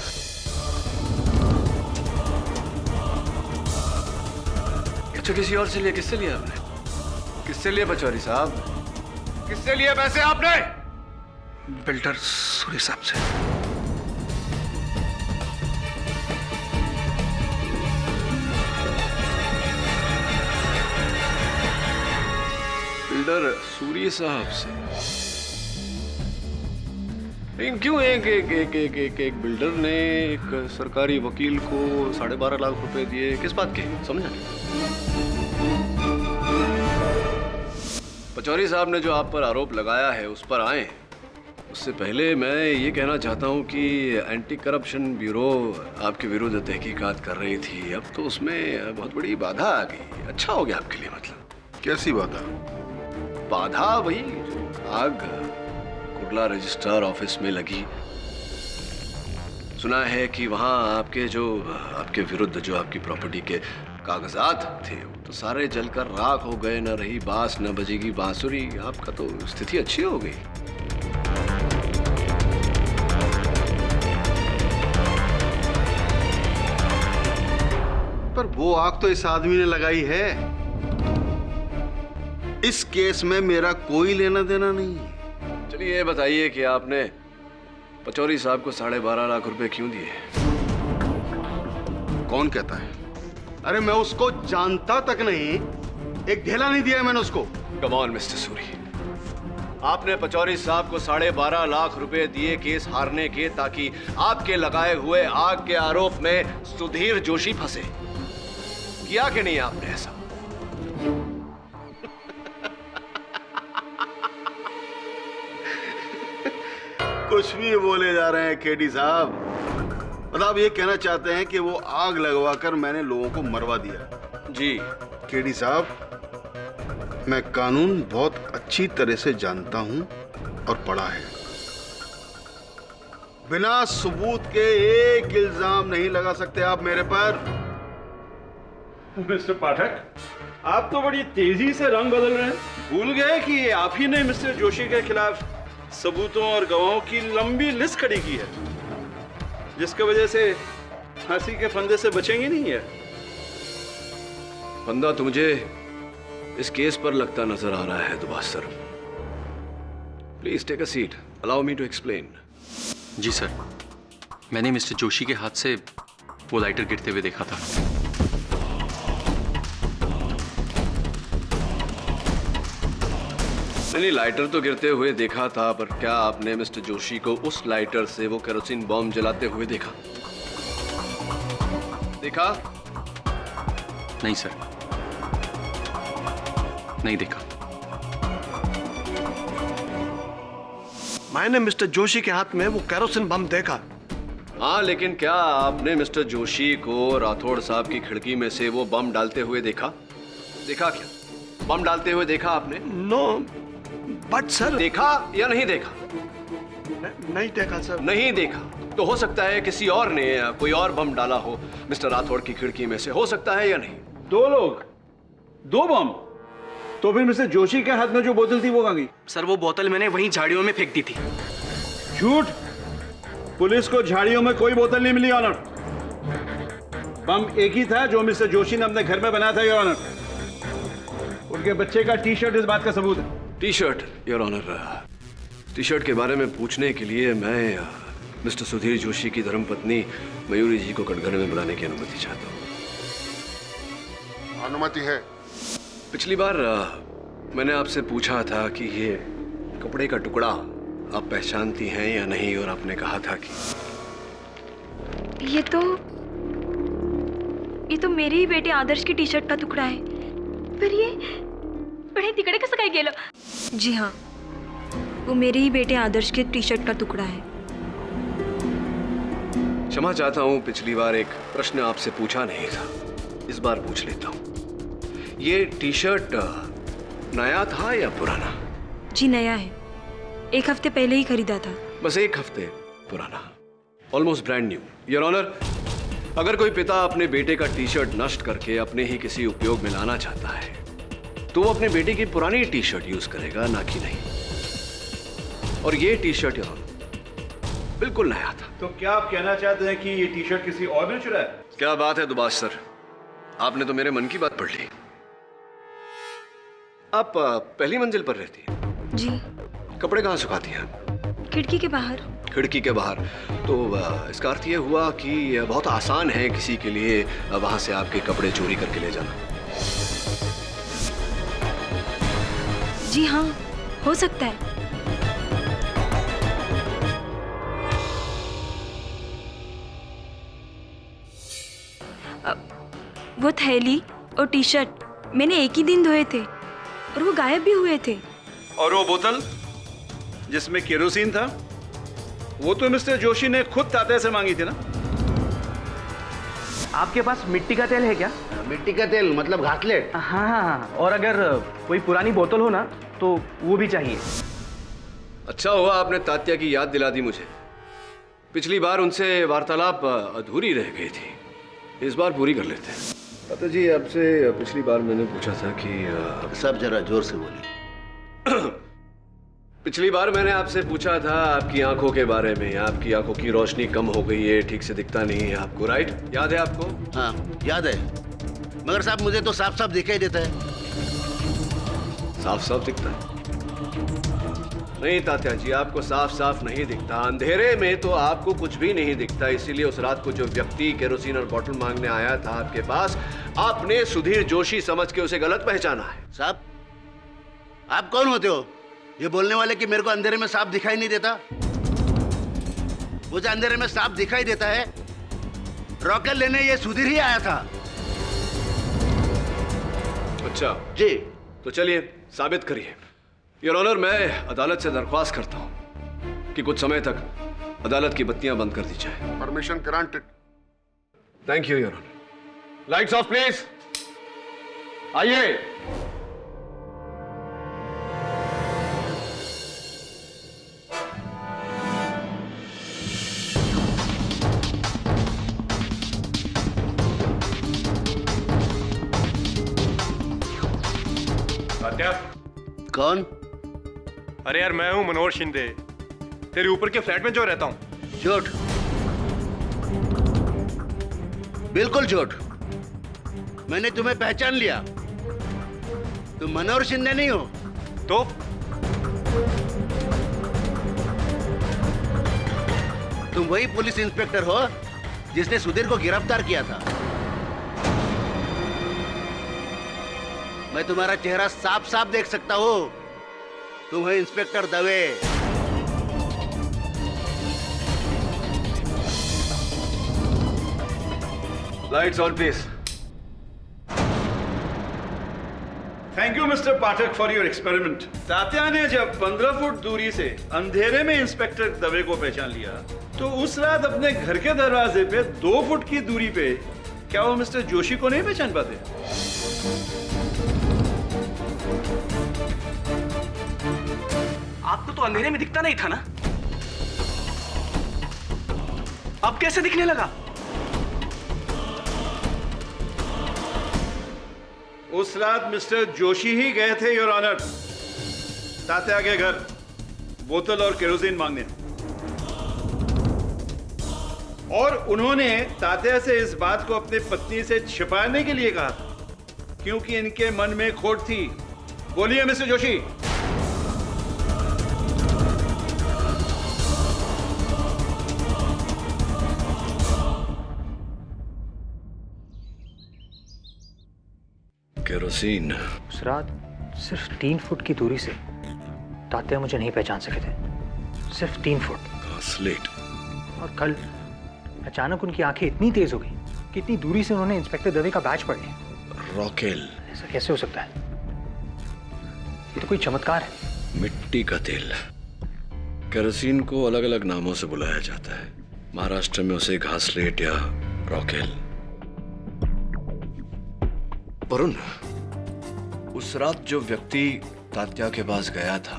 अच्छा, किसी और से लिया? किससे लिया आपने? किससे लिया पचौरी साहब? किससे लिए पैसे आपने? बिल्डर सूरी साहब से। बिल्डर सूरी साहब से? लेकिन क्यों एक बिल्डर ने एक सरकारी वकील को 12.5 लाख रुपए दिए? किस बात के? समझा नहीं। पचौरी साहब ने जो आप पर आरोप लगाया है उस पर आए, उससे पहले मैं ये कहना चाहता हूँ कि एंटी करप्शन ब्यूरो आपके विरुद्ध तहकीकात कर रही थी। अब तो उसमें बहुत बड़ी बाधा आ गई। अच्छा हो गया आपके लिए। मतलब कैसी बाधा? बाधा वही जो आग कुर्ला रजिस्ट्रार ऑफिस में लगी। सुना है कि वहां आपके विरुद्ध जो आपकी प्रॉपर्टी के कागजात थे वो तो सारे जलकर राख हो गए। न रही बांस न बजेगी बांसुरी। आपका तो स्थिति अच्छी हो गई। पर वो आग तो इस आदमी ने लगाई है। इस केस में मेरा कोई लेना देना नहीं है। चलिए ये बताइए कि आपने पचौरी साहब को 12.5 लाख रुपए क्यों दिए? कौन कहता है? अरे मैं उसको जानता तक नहीं, एक ढेला नहीं दिया मैंने उसको। कम ऑन मिस्टर सूरी, आपने पचौरी साहब को 12.5 लाख रुपए दिए केस हारने के, ताकि आपके लगाए हुए आग के आरोप में सुधीर जोशी फंसे। किया कि नहीं आपने ऐसा? कुछ भी बोले जा रहे हैं केडी साहब। मतलब आप ये कहना चाहते हैं कि वो आग लगवाकर मैंने लोगों को मरवा दिया? जी केडी साहब, मैं कानून बहुत अच्छी तरह से जानता हूं और पढ़ा है। बिना सबूत के एक इल्जाम नहीं लगा सकते आप मेरे पर। मिस्टर पाठक, आप तो बड़ी तेजी से रंग बदल रहे हैं। भूल गए कि आप ही ने मिस्टर जोशी के खिलाफ सबूतों और गवाहों की लंबी लिस्ट खड़ी की है, जिसकी वजह से फांसी के फंदे से बचेंगे नहीं है। फंदा तो मुझे इस केस पर लगता नजर आ रहा है Dubas sir. Please take a seat, allow me to explain. जी सर, मैंने मिस्टर जोशी के हाथ से वो लाइटर गिरते हुए देखा था। नहीं, लाइटर तो गिरते हुए देखा था, पर क्या आपने मिस्टर जोशी को उस लाइटर से वो केरोसिन बॉम्ब जलाते हुए देखा? देखा? नहीं सर, नहीं देखा। मैंने मिस्टर जोशी के हाथ में वो केरोसिन बम देखा। हाँ, लेकिन क्या आपने मिस्टर जोशी को राठौड़ साहब की खिड़की में से वो बम डालते हुए देखा? देखा क्या? बम डालते हुए देखा आपने? No, but sir. देखा या नहीं देखा? नहीं देखा सर। नहीं देखा तो हो सकता है किसी और ने कोई और बम डाला हो मिस्टर राठौड़ की खिड़की में से, हो सकता है या नहीं? 2 लोग, 2 बम। तो फिर मिस्टर जोशी के हाथ में जो बोतल थी वो कहाँ गई? सर वो बोतल मैंने वहीं झाड़ियों में फेंक दी थी। झूठ! पुलिस को झाड़ियों में कोई बोतल नहीं मिली ऑनर। बम एक ही था जो मिस्टर जोशी ने अपने घर में बनाया था योर ऑनर। उनके बच्चे का टी शर्ट इस बात का सबूत है। T shirt your honour, T shirt के बारे में पूछने के लिए मैं मिस्टर सुधीर जोशी की धर्मपत्नी मयूरी जी को कटघरे में बुलाने की अनुमति चाहता हूँ। अनुमति है। पिछली बार मैंने आपसे पूछा था कि ये कपड़े का टुकड़ा आप पहचानती हैं या नहीं, और आपने कहा था कि ये तो मेरे ही बेटे आदर्श की टी शर्ट का टुकड़ा है। पर ये बड़े तिकड़े कसं काय गेलं? जी हाँ, वो मेरे ही बेटे आदर्श के टी शर्ट का टुकड़ा है। क्षमा चाहता हूँ, पिछली बार एक प्रश्न आपसे पूछा नहीं था, इस बार पूछ लेता हूँ। ये टी शर्ट नया था या पुराना? जी नया है, 1 हफ्ते पहले ही खरीदा था। बस 1 हफ्ते पुराना, almost brand new. Your honour, अगर कोई पिता अपने बेटे का टी शर्ट नष्ट करके अपने ही किसी उपयोग में लाना चाहता है तो वो अपने बेटे की पुरानी टी शर्ट यूज करेगा, ना कि नहीं। और ये टी शर्ट योर ऑनर बिल्कुल नया था। तो क्या आप कहना चाहते हैं कि ये टी शर्ट किसी और ने चुराया? क्या बात है दुबाश सर, आपने तो मेरे मन की बात पढ़ ली। आप पहली मंजिल पर रहती हैं? जी। कपड़े कहाँ सुखाती हैं? खिड़की के बाहर। खिड़की के बाहर, तो इसका अर्थ ये हुआ कि बहुत आसान है किसी के लिए वहां से आपके कपड़े चोरी करके ले जाना। जी हाँ, हो सकता है। वो थैली और टी शर्ट मैंने एक ही दिन धोए थे और वो गायब भी हुए थे। और वो बोतल जिसमें केरोसिन था, वो तो मिस्टर जोशी ने खुद तात्या से मांगी थी ना? आपके पास मिट्टी का तेल है क्या? मिट्टी का तेल मतलब घासलेट? हाँ, और अगर कोई पुरानी बोतल हो ना तो वो भी चाहिए। अच्छा हुआ आपने तात्या की याद दिला दी मुझे। पिछली बार उनसे वार्तालाप अधूरी रह गई थी, इस बार पूरी कर लेते हैं। तात्या जी, आपसे पिछली बार मैंने पूछा था कि सब जरा जोर से बोलिए। पिछली बार मैंने आपसे पूछा था आपकी आंखों के बारे में। आपकी आंखों की रोशनी कम हो गई है, ठीक से दिखता नहीं है आपको, राइट? याद है आपको? हाँ याद है, मगर साहब मुझे तो साफ साफ दिखाई देता है। साफ साफ दिखता है? नहीं तात्या जी, आपको साफ साफ नहीं दिखता। अंधेरे में तो आपको कुछ भी नहीं दिखता। इसीलिए उस रात को जो व्यक्ति केरोसिन और बोतल मांगने आया था आपके पास, आपने सुधीर जोशी समझ के उसे गलत पहचाना है। साहब, आप कौन होते हो ये बोलने वाले कि मेरे को अंधेरे में साफ दिखाई नहीं देता? वो जो अंधेरे में साफ दिखाई देता है, रॉकेट लेने ये सुधीर ही आया था। अच्छा जी। तो चलिए साबित करिए। योर ऑनर, मैं अदालत से दरख्वास्त करता हूं कि कुछ समय तक अदालत की बत्तियां बंद कर दी जाए। Permission granted. Thank you your honour. Lights off please. आइए। तात्या। कौन? अरे यार, मैं हूं मनोहर शिंदे, तेरे ऊपर के फ्लैट में जो रहता हूं। झूठ, बिल्कुल झूठ। मैंने तुम्हें पहचान लिया। तुम मनोहर शिंदे नहीं हो। तो तुम वही पुलिस इंस्पेक्टर हो जिसने सुधीर को गिरफ्तार किया था। मैं तुम्हारा चेहरा साफ साफ देख सकता हूं। तुम है inspector Dave. Lights on please. Thank you mister Pathak for your experiment. Tatya ने जब 15 फुट दूरी से अंधेरे में इंस्पेक्टर दवे को पहचान लिया, तो उस रात अपने घर के दरवाजे पे 2 फुट की दूरी पे क्या वो मिस्टर जोशी को नहीं पहचान पाते? आपको तो अंधेरे में दिखता नहीं था ना, अब कैसे दिखने लगा? उस रात मिस्टर जोशी ही गए थे योर ऑनर तात्या के घर बोतल और केरोसिन मांगने, और उन्होंने तात्या से इस बात को अपनी पत्नी से छिपाने के लिए कहा था, क्योंकि इनके मन में खोट थी। बोलिए मिस्टर जोशी। केरोसिन। उस रात सिर्फ 3 फुट की दूरी से तात्या मुझे नहीं पहचान सके थे, सिर्फ 3 फुट। स्लेट। और कल अचानक उनकी आंखें इतनी तेज हो गई कि इतनी दूरी से उन्होंने इंस्पेक्टर दवे का बैच पढ़ लिया। रॉकेल। ऐसा कैसे हो सकता है? ये तो कोई चमत्कार है। मिट्टी का तेल। केरोसिन को अलग अलग नामों से बुलाया जाता है। महाराष्ट्र में उसे घासलेट या रॉकेल। वरुण, उस रात जो व्यक्ति तात्या के पास गया था,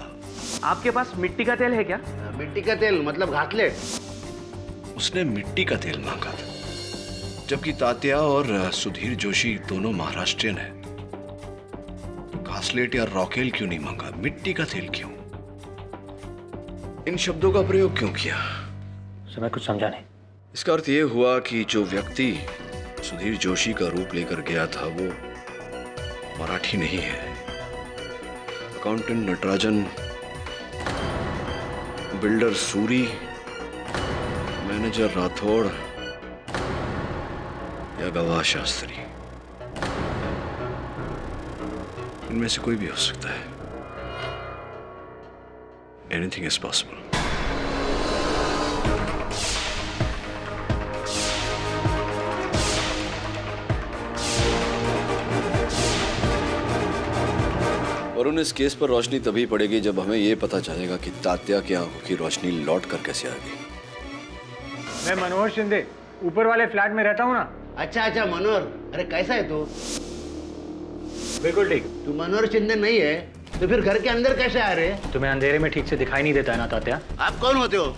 आपके पास मिट्टी का तेल है क्या? मिट्टी का तेल मतलब घासलेट। उसने मिट्टी का तेल मांगा था, जबकि तात्या और सुधीर जोशी दोनों महाराष्ट्रियन हैं। तो घासलेट या रॉकेल क्यों नहीं मांगा? मिट्टी का तेल क्यों? इन शब्दों का प्रयोग क्यों किया? मैं कुछ समझा नहीं। इसका अर्थ यह हुआ कि जो व्यक्ति सुधीर जोशी का रूप लेकर गया था वो मराठी नहीं है। Accountant Natarajan, builder Suri, manager Rathore या गवाह शास्त्री, इनमें से कोई भी हो सकता है। Anything is possible. और उन इस केस पर रोशनी तभी पड़ेगी जब हमें यह पता चलेगा कि तात्या की आंखों की रोशनी लौट कर कैसे आ गई। मैं मनोहर शिंदे ऊपर वाले फ्लैट में रहता हूँ ना। अच्छा मनोहर, अरे कैसा है तू? बिल्कुल ठीक। तू मनोहर शिंदे नहीं है तो फिर घर के अंदर कैसे आ रहे? तुम्हें अंधेरे में ठीक से दिखाई नहीं देता है ना तात्या? आप कौन होते हो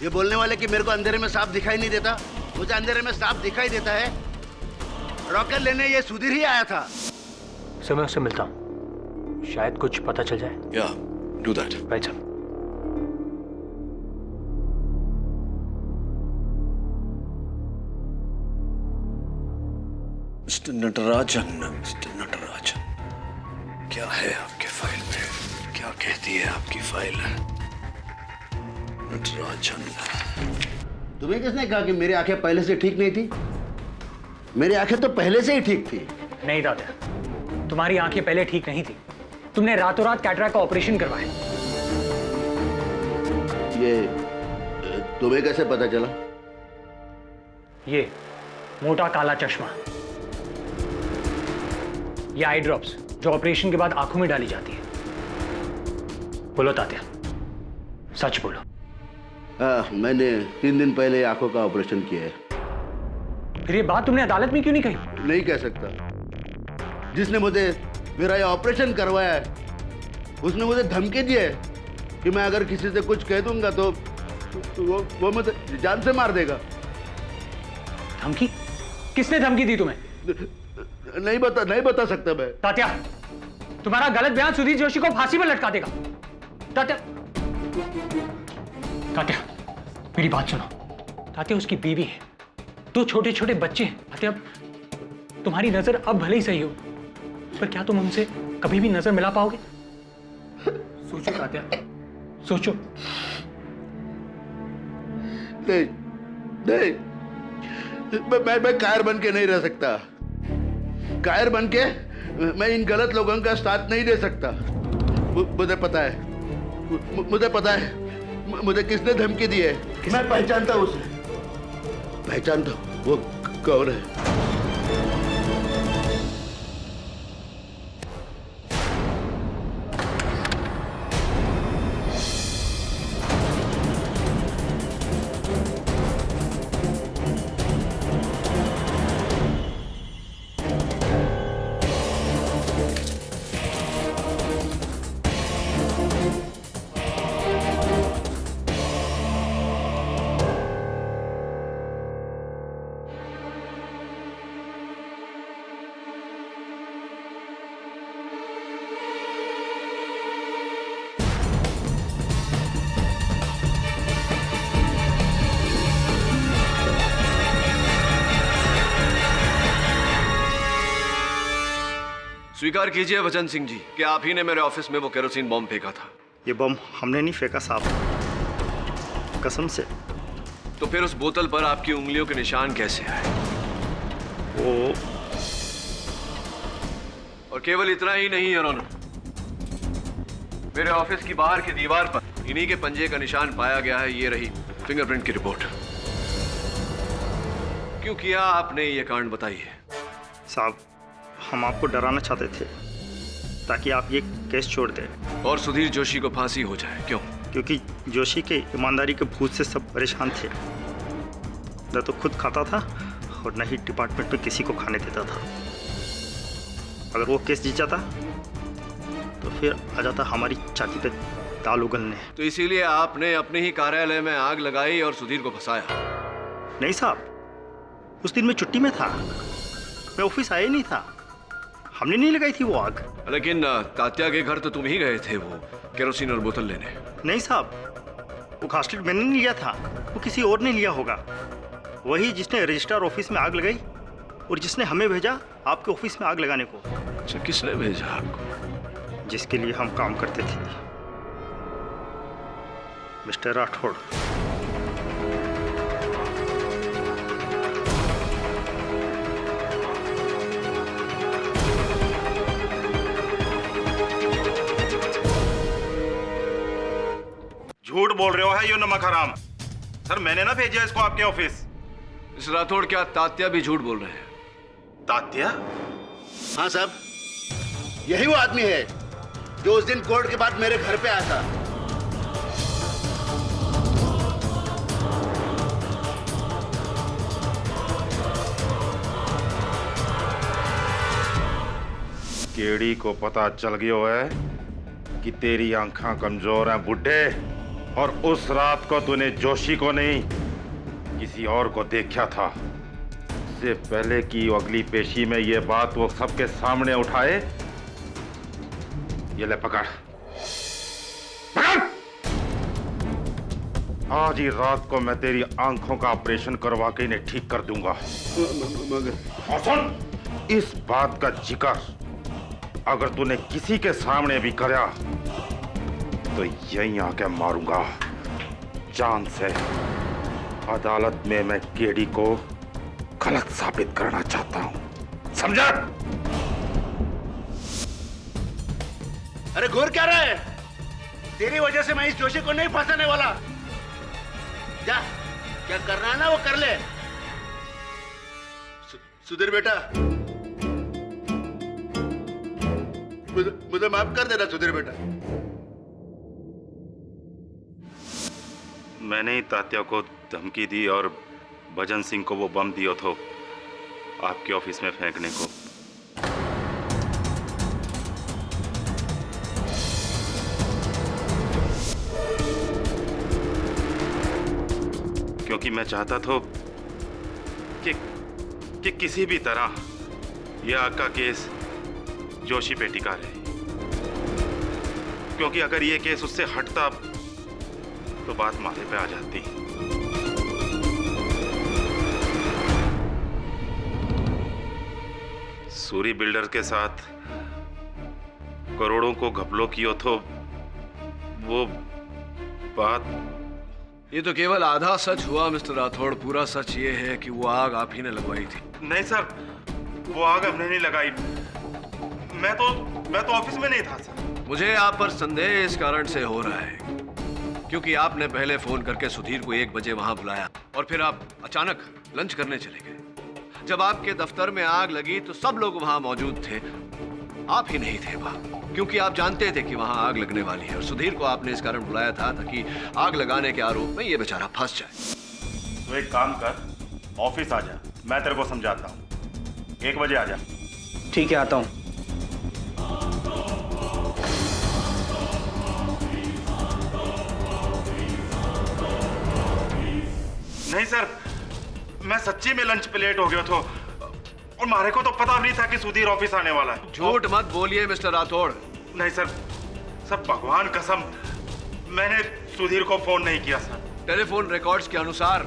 ये बोलने वाले कि मेरे को अंधेरे में साफ दिखाई नहीं देता? मुझे अंधेरे में साफ दिखाई देता है। रॉकेट लेने ये सुधीर ही आया था। समय उससे मिलता हूँ, शायद कुछ पता चल जाए। या do that. Right sir. Mister Natarajan, mister Natarajan, क्या है आपके फाइल में? क्या कहती है आपकी फाइल? नटराजन, तुम्हें किसने कहा कि मेरी आंखें पहले से ठीक नहीं थी? मेरी आंखें तो पहले से ही ठीक थी। नहीं तात्या, तुम्हारी आंखें पहले ठीक नहीं थी। तुमने रातों रात कैटरैक्ट का ऑपरेशन करवाया। ये तुम्हें कैसे पता चला? ये मोटा काला चश्मा, ये आई ड्रॉप्स, जो ऑपरेशन के बाद आंखों में डाली जाती है। बोलो तात्या, सच बोलो। मैंने 3 दिन पहले आंखों का ऑपरेशन किया है। फिर ये बात तुमने अदालत में क्यों नहीं कही? नहीं कह सकता। जिसने मुझे मेरा ये ऑपरेशन करवाया है उसने मुझे धमकी दी है कि मैं अगर किसी से कुछ कह दूंगा तो वो मुझे जान से मार देगा। धमकी? किसने धमकी दी तुम्हें? नहीं बता सकता मैं। तात्या, तुम्हारा गलत बयान सुधीर जोशी को फांसी पर लटका देगा। तात्या, तात्या मेरी बात सुनो। तात्या उसकी बीवी है, 2 छोटे छोटे बच्चे हैं। तात्या तुम्हारी नजर अब भले ही सही हो, पर क्या तुम उनसे कभी भी नजर मिला पाओगे? सोचो तात्या, सोचो। नहीं, मैं कायर बन के नहीं रह सकता। कायर बन के मैं इन गलत लोगों का साथ नहीं दे सकता। मुझे पता है मुझे किसने धमकी दी है। मैं पहचानता हूं उसे, पहचानता हूं वो कौन है। स्वीकार कीजिए वचन सिंह जी कि आप ही ने मेरे ऑफिस में वो केरोसिन बॉम्ब फेंका था। ये बम हमने नहीं फेंका साहब, कसम से। तो फिर उस बोतल पर आपकी उंगलियों के निशान कैसे आए? वो और केवल इतना ही नहीं योर ऑनर, मेरे ऑफिस की बाहर की दीवार पर इन्हीं के पंजे का निशान पाया गया है। ये रही फिंगरप्रिंट की रिपोर्ट। क्यों किया आपने ये कांड, बताइए। साहब हम आपको डराना चाहते थे ताकि आप ये केस छोड़ दें और सुधीर जोशी को फांसी हो जाए। क्यों? क्योंकि जोशी के ईमानदारी के भूत से सब परेशान थे। न तो खुद खाता था और न ही डिपार्टमेंट में किसी को खाने देता था। अगर वो केस जीत जाता तो फिर आ जाता हमारी छाती पे दाल उगलने। तो इसीलिए आपने अपने ही कार्यालय में आग लगाई और सुधीर को फंसाया? नहीं साहब, उस दिन मैं छुट्टी में था, मैं ऑफिस आया ही नहीं था। हमने नहीं लगाई थी वो आग। लेकिन तात्या के घर तो तुम ही गए थे वो केरोसिन और बोतल लेने। नहीं साहब, वो घासलेट मैंने नहीं लिया था, वो किसी और ने लिया होगा। वही जिसने रजिस्ट्रार ऑफिस में आग लगाई और जिसने हमें भेजा आपके ऑफिस में आग लगाने को। अच्छा, किसने भेजा आपको? जिसके लिए हम काम करते थे, मिस्टर राठौड़। झूठ बोल रहे हो है यो नमक हराम। सर मैंने ना भेजा इसको आपके ऑफिस। इस राठौड़, क्या तात्या भी झूठ बोल रहे हैं? तात्या? हाँ साहब, यही वो आदमी है जो उस दिन कोर्ट के बाद मेरे घर पे आया था। केड़ी को पता चल गया है कि तेरी आंखें कमजोर हैं बुड्ढे, और उस रात को तूने जोशी को नहीं किसी और को देखा था। इससे पहले कि अगली पेशी में ये बात वो सबके सामने उठाए, ये ले पकड़ पकड़। आज ही रात को मैं तेरी आंखों का ऑपरेशन करवा के इन्हें ठीक कर दूंगा। और सुन, इस बात का जिक्र अगर तूने किसी के सामने भी करा तो यहीं आके मारूंगा जान से। अदालत में मैं केडी को गलत साबित करना चाहता हूं, समझा? अरे घूर क्या रहा है? तेरी वजह से मैं इस जोशी को नहीं फंसाने वाला। जा, क्या करना है ना वो कर ले। सुधीर बेटा, मुझे माफ कर देना सुधीर बेटा। मैंने ही तात्या को धमकी दी और भजन सिंह को वो बम दिया था आपके ऑफिस में फेंकने को। क्योंकि मैं चाहता था कि किसी भी तरह यह आग का केस जोशी पे टिका रहे, क्योंकि अगर ये केस उससे हटता तो बात माथे पे आ जाती। सूरी बिल्डर के साथ करोड़ों को घपलों कियो तो वो बात। ये तो केवल आधा सच हुआ मिस्टर राठौड़। पूरा सच ये है कि वो आग आप ही ने लगवाई थी। नहीं सर, वो आग हमने नहीं लगाई। मैं तो ऑफिस में नहीं था सर। मुझे आप पर संदेह इस कारण से हो रहा है क्योंकि आपने पहले फोन करके सुधीर को 1 बजे वहां बुलाया और फिर आप अचानक लंच करने चले गए। जब आपके दफ्तर में आग लगी तो सब लोग वहां मौजूद थे, आप ही नहीं थे वहां, क्योंकि आप जानते थे कि वहां आग लगने वाली है और सुधीर को आपने इस कारण बुलाया था ताकि आग लगाने के आरोप में ये बेचारा फंस जाए। तो एक काम कर, ऑफिस आ जा, मैं तेरे को समझाता हूँ। 1 बजे आ जा। ठीक है, आता हूँ। नहीं सर, मैं सच्ची में लंच पे लेट हो गया था और मारे को तो पता नहीं था कि सुधीर ऑफिस आने वाला है। झूठ मत बोलिए मिस्टर राठौड़। नहीं सर, सब भगवान कसम, मैंने सुधीर को फोन नहीं किया सर। टेलीफोन रिकॉर्ड्स के अनुसार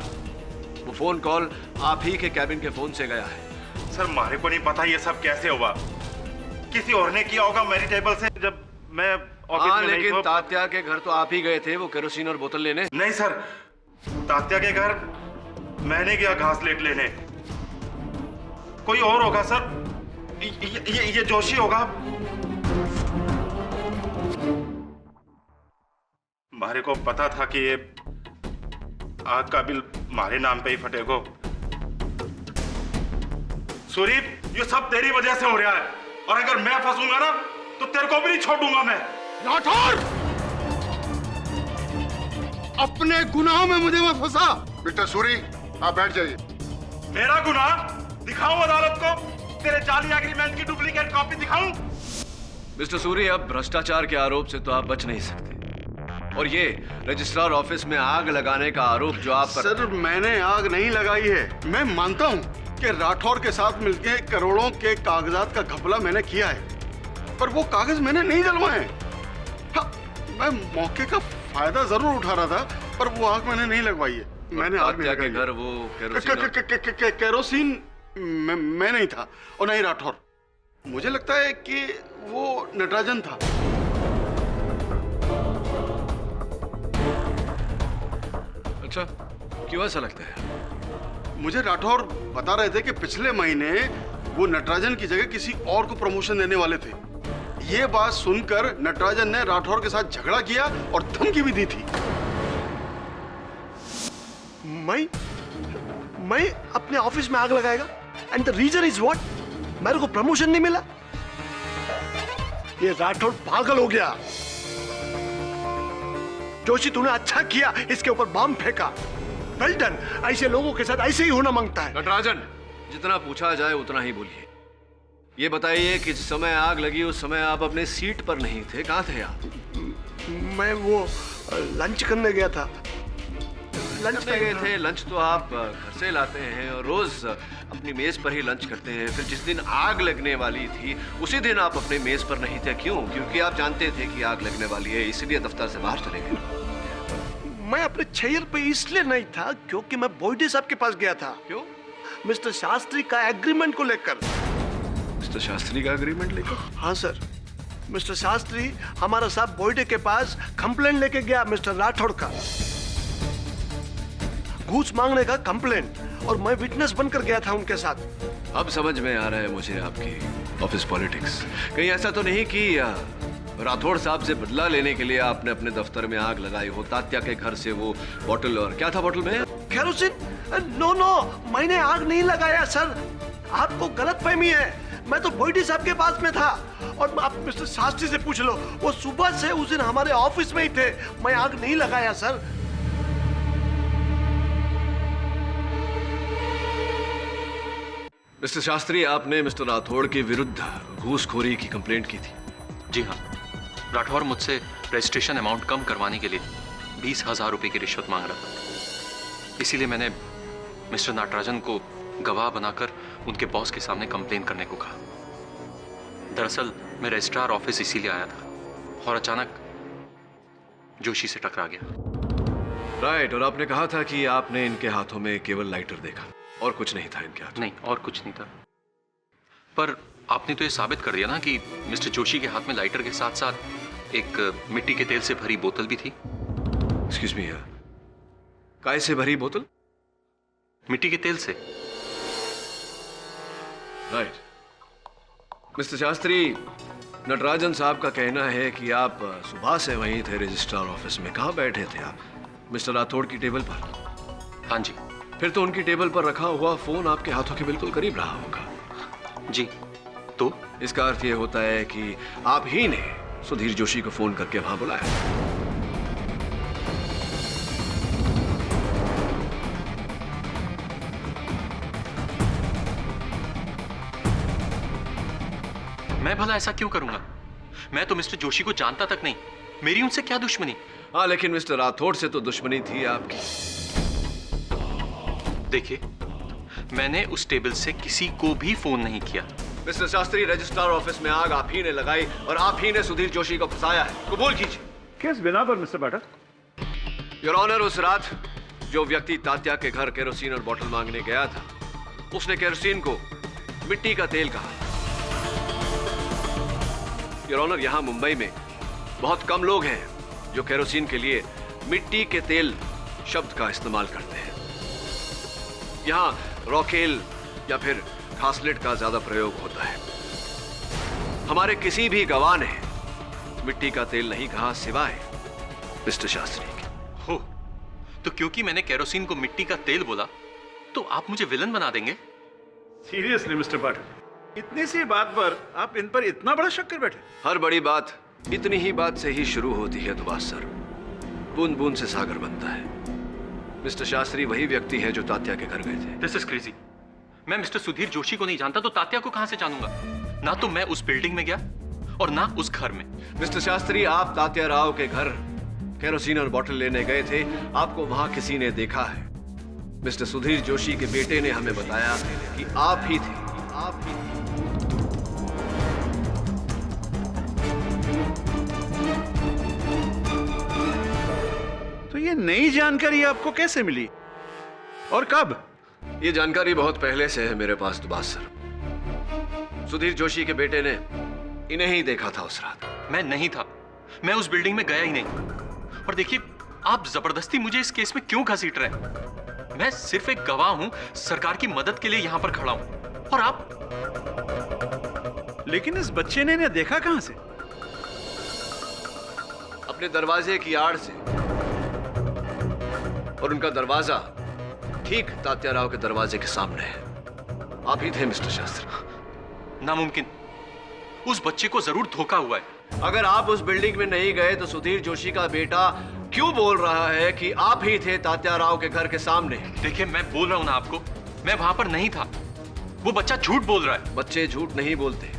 वो फोन कॉल आप ही के कैबिन के फोन से गया है। सर मारे को नहीं पता ये सब कैसे हुआ, किसी और ने किया होगा मेरी टेबल से जब मैं ऑफिस में नहीं था। लेकिन तात्या के घर तो आप ही गए थे वो केरोसिन और बोतल लेने। नहीं सर, तात्या के घर मैंने गया घास लेट लेने। कोई और होगा सर, ये जोशी होगा। मारे को पता था कि ये आग का बिल मारे नाम पे ही फटेगा। सूरी, ये सब तेरी वजह से हो रहा है और अगर मैं फंसूंगा ना तो तेरे को भी नहीं छोड़ूंगा मैं। राठौड़, अपने गुनाहों में मुझे मत फंसा। मिस्टर सूरी, आप बैठ जाइए। मेरा गुनाह दिखाऊं अदालत को? तेरे जाली एग्रीमेंट की डुप्लीकेट कॉपी दिखाऊं? मिस्टर सूरी, अब भ्रष्टाचार के आरोप से तो आप बच नहीं सकते और ये रजिस्ट्रार ऑफिस में आग लगाने का आरोप जो आप पर... सर, मैंने आग नहीं लगाई है। मैं मानता हूँ कि राठौड़ के साथ मिलकर करोड़ों के कागजात का घपला मैंने किया है, पर वो कागज मैंने नहीं जलवाए। हाँ, मैं मौके का फायदा जरूर उठा रहा था, पर वो आग मैंने नहीं लगवाई है। मैंने आग नहीं लगाई। घर वो केरोसिन मैं नहीं था और नहीं राठौर। मुझे लगता है कि वो नटराजन था। अच्छा, क्यों ऐसा लगता है? मुझे राठौर बता रहे थे कि पिछले महीने वो नटराजन की जगह किसी और को प्रमोशन देने वाले थे। ये बात सुनकर नटराजन ने राठौर के साथ झगड़ा किया और धमकी भी दी थी। मैं अपने ऑफिस में आग लगाएगा? And the reason is what? मेरे को प्रमोशन नहीं मिला। ये राठौर पागल हो गया। जोशी, तूने अच्छा किया इसके ऊपर बम फेंका। Well done. ऐसे लोगों के साथ ऐसे ही होना मांगता है। नटराजन, जितना पूछा जाए उतना ही बोलिए। ये बताइए कि जिस समय आग लगी उस समय आप अपने सीट पर नहीं थे, कहाँ थे आप? मैं वो लंच करने गया था। लंच पे गए थे? लंच तो आप घर से लाते हैं और रोज अपनी मेज पर ही लंच करते हैं। फिर जिस दिन आग लगने वाली थी उसी दिन आप अपने मेज पर नहीं थे। क्यों? क्योंकि आप जानते थे कि आग लगने वाली है, इसलिए दफ्तर से बाहर चले गए। मैं अपने चेयर पे इसलिए नहीं था क्योंकि मैं बोइडे साहब के पास गया था। क्यों? मिस्टर शास्त्री का एग्रीमेंट को लेकर। मिस्टर शास्त्री का एग्रीमेंट लेकर? हाँ सर, मिस्टर शास्त्री हमारा साहब बोइडे के पास कंप्लेंट लेके गया मिस्टर राठौड़ का, घूस मांगने का कंप्लेंट, और मैं विटनेस बनकर गया था उनके साथ। अब समझ में आ रहा है मुझे आपकी ऑफिस पॉलिटिक्स। कहीं ऐसा तो नहीं कि राठौड़ साहब से बदला लेने के लिए आपने अपने दफ्तर में आग लगाई हो? तात्या के घर से वो बोतल, और क्या था बोतल में? केरोसिन। नो, मैंने आग नहीं लगाया सर, आपको गलतफहमी है। मैं तो भोईडी साहब के पास में था। और आप मिस्टर शास्त्री से पूछ लो, वो सुबह से उस दिन हमारे ऑफिस में ही थे। मैं आग नहीं लगाया सर। मिस्टर शास्त्री, आपने मिस्टर राठौड़ के विरुद्ध घूसखोरी की कंप्लेंट की थी। जी हाँ, राठौर मुझसे रजिस्ट्रेशन अमाउंट कम करवाने के लिए 20,000 रुपए की रिश्वत मांग रहा था। इसीलिए मैंने मिस्टर नटराजन को गवाह बनाकर उनके बॉस के सामने कंप्लेन करने को कहा। दरअसल मैं रजिस्ट्रार ऑफिस इसीलिए आया था और अचानक जोशी से टकरा गया। राइट, और आपने कहा था कि आपने इनके हाथों में केवल लाइटर देखा और कुछ नहीं था इनके हाथ। नहीं, और कुछ नहीं था। पर आपने तो ये साबित कर दिया ना कि मिस्टर जोशी के हाथ में लाइटर के साथ साथ एक मिट्टी के तेल से भरी बोतल भी थी। एक्सक्यूज मी, काय से भरी बोतल? मिट्टी के तेल से। राइट। मिस्टर शास्त्री, नटराजन साहब का कहना है कि आप सुबह से वहीं थे रजिस्ट्रार ऑफिस में। कहाँ बैठे थे आप? मिस्टर राठौड़ की टेबल पर? हाँ जी। फिर तो उनकी टेबल पर रखा हुआ फोन आपके हाथों के बिल्कुल करीब रहा होगा। जी, तो इसका अर्थ यह होता है कि आप ही ने सुधीर जोशी को फोन करके वहां बुलाया। मैं भला ऐसा क्यों करूंगा? मैं तो मिस्टर जोशी को जानता तक नहीं। मेरी उनसे क्या दुश्मनी? हाँ, लेकिन मिस्टर राठौड़ से तो दुश्मनी थी आपकी। देखिए, मैंने उस टेबल से किसी को भी फोन नहीं किया। मिस्टर शास्त्री, रजिस्ट्रार ऑफिस में आग आप ही ने लगाई और आप ही ने सुधीर जोशी को फंसाया है। कबूल कीजिए। किस बिना पर मिस्टर पाठक? योर ऑनर, उस रात जो व्यक्ति तात्या के घर केरोसिन और बोतल मांगने गया था, उसने केरोसिन को मिट्टी का तेल कहा। योर ऑनर, यहां मुंबई में बहुत कम लोग हैं जो केरोसिन के लिए मिट्टी के तेल शब्द का इस्तेमाल करते हैं। यहां रॉकेल या फिर घासलेट का ज्यादा प्रयोग होता है। हमारे किसी भी गवाह ने मिट्टी का तेल नहीं कहा सिवाय मिस्टर शास्त्री के। हो, तो क्योंकि मैंने केरोसिन को मिट्टी का तेल बोला तो आप मुझे विलन बना देंगे? सीरियसली मिस्टर पाठक, इतनी सी बात पर आप इन पर इतना बड़ा शक कर बैठे? हर बड़ी बात इतनी ही बात से ही शुरू होती है दुबास सर। बूंद बूंद से सागर बनता है। मिस्टर शास्त्री वही व्यक्ति है जो तात्या के घर गए थे। This is crazy. मैं मिस्टर सुधीर जोशी को नहीं जानता तो तात्या को कहां से जानूंगा? ना तो मैं उस बिल्डिंग में गया और ना उस घर में। मिस्टर शास्त्री, आप तात्या राव के घर केरोसिन और बोतल लेने गए थे। आपको वहां किसी ने देखा है। मिस्टर सुधीर जोशी के बेटे ने हमें बताया कि आप ही थे। आप ही थे। तो ये नई जानकारी आपको कैसे मिली और कब? ये जानकारी बहुत पहले से है मेरे पास दुबास सर। सुधीर जोशी के बेटे ने इन्हें ही देखा था उस रात। मैं नहीं था। मैं उस बिल्डिंग में गया ही नहीं। और देखिए, आप जबरदस्ती मुझे इस केस में क्यों घसीट रहे हैं? मैं सिर्फ एक गवाह हूं, सरकार की मदद के लिए यहां पर खड़ा हूं। और आप? लेकिन इस बच्चे ने इन्हें देखा कहां से? अपने दरवाजे की आड़ से। और उनका दरवाजा ठीक तात्या राव के दरवाजे के सामने है। आप ही थे मिस्टर शास्त्री। नामुमकिन। उस बच्चे को जरूर धोखा हुआ है। अगर आप उस बिल्डिंग में नहीं गए तो सुधीर जोशी का बेटा क्यों बोल रहा है कि आप ही थे तात्या राव के घर के सामने? देखिए, मैं बोल रहा हूं ना आपको, मैं वहां पर नहीं था। वो बच्चा झूठ बोल रहा है। बच्चे झूठ नहीं बोलते।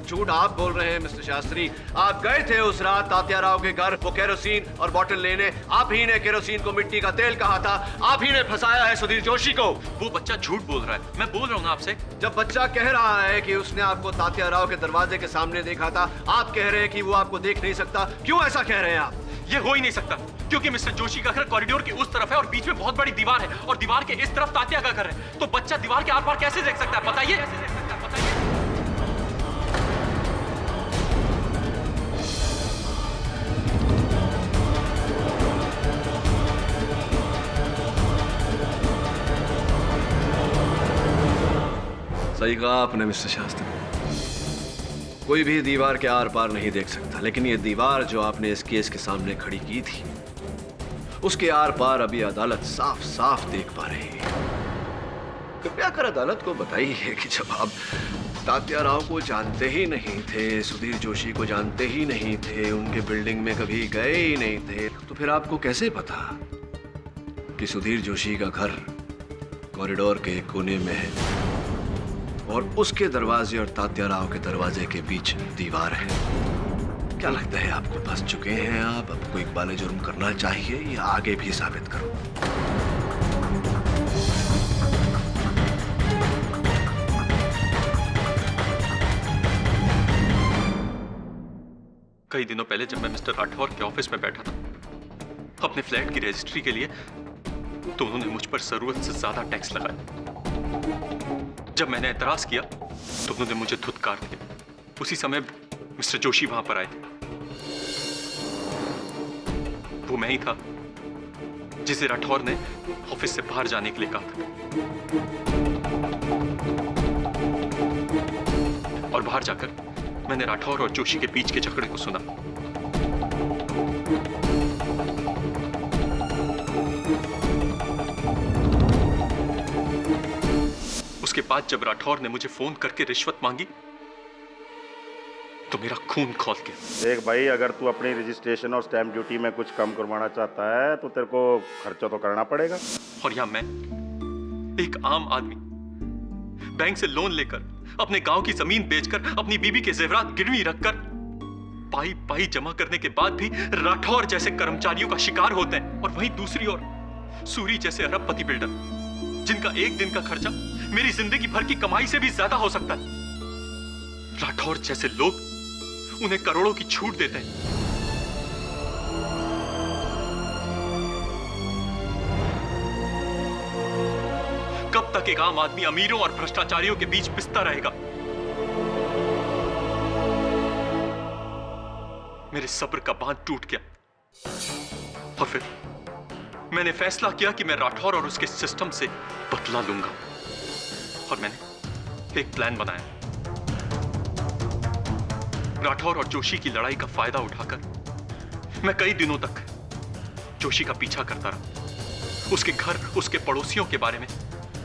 झूठ आप बोल रहे हैं मिस्टर शास्त्री। आप गए थे उस रात तात्या राव के घर वो केरोसिन और बोतल लेने। आप ही ने केरोसिन को मिट्टी का तेल कहा था। आप ही ने फंसाया है सुधीर जोशी को। वो बच्चा झूठ बोल रहा है। मैं बोल रहा हूं ना आपसे। जब बच्चा कह रहा है कि उसने आपको तात्या राव के दरवाजे के सामने देखा था, आप कह रहे हैं कि वो आपको देख नहीं सकता। क्यों ऐसा कह रहे हैं आप? ये हो ही नहीं सकता, क्योंकि मिस्टर जोशी का घर कॉरिडोर के उस तरफ है और बीच में बहुत बड़ी दीवार है और दीवार के इस तरफ तात्या का घर है। तो बच्चा दीवार के आर पार कैसे देख सकता है? बताइए। सही कहा आपने मिस्टर शास्त्री। कोई भी दीवार के आर पार नहीं देख सकता, लेकिन ये दीवार जो आपने इस केस के सामने खड़ी की थी, उसके आर पार अभी अदालत साफ साफ देख पा रही है। कृपया कर अदालत को बताइए कि जब आप तात्या राव को जानते ही नहीं थे, सुधीर जोशी को जानते ही नहीं थे, उनके बिल्डिंग में कभी गए ही नहीं थे, तो फिर आपको कैसे पता कि सुधीर जोशी का घर कॉरिडोर के एक कोने में है और उसके दरवाजे और तात्या राव के दरवाजे के बीच दीवार है? क्या लगता है आपको फंस चुके हैं आप? आपको इकबाल जुर्म करना चाहिए या आगे भी साबित करो? कई दिनों पहले जब मैं मिस्टर राठौर के ऑफिस में बैठा था अपने फ्लैट की रजिस्ट्री के लिए, तो उन्होंने मुझ पर जरूरत से ज्यादा टैक्स लगाया। जब मैंने एतराज किया तो उन्होंने मुझे धुतकार दिया। उसी समय मिस्टर जोशी वहां पर आए थे। वो मैं ही था जिसे राठौर ने ऑफिस से बाहर जाने के लिए कहा था। और बाहर जाकर मैंने राठौर और जोशी के बीच के झगड़े को सुना। उसके बाद जब राठौर ने मुझे फोन करके रिश्वत मांगी तो मेरा खून खौल गया। देख भाई, अगर तू अपनी रजिस्ट्रेशन और स्टैम्प ड्यूटी में कुछ कम करवाना चाहता है तो तेरे को खर्चा तो करना पड़ेगा। और यहां मैं एक आम आदमी बैंक से लोन लेकर अपने गांव की जमीन बेचकर अपनी बीबी के जेवरात गिरवी रखकर पाई पाई जमा करने के बाद भी राठौर जैसे कर्मचारियों का शिकार होते हैं। और वहीं दूसरी ओर सूरी जैसे अरबपति बिल्डर जिनका एक दिन का खर्चा मेरी जिंदगी भर की कमाई से भी ज्यादा हो सकता है। राठौर जैसे लोग उन्हें करोड़ों की छूट देते हैं। कब तक एक आम आदमी अमीरों और भ्रष्टाचारियों के बीच पिसता रहेगा? मेरे सब्र का बांध टूट गया और फिर मैंने फैसला किया कि मैं राठौर और उसके सिस्टम से बदला लूंगा। और मैंने एक प्लान बनाया। राठौर और जोशी की लड़ाई का फायदा उठाकर मैं कई दिनों तक जोशी का पीछा करता रहा, उसके घर, उसके पड़ोसियों के बारे में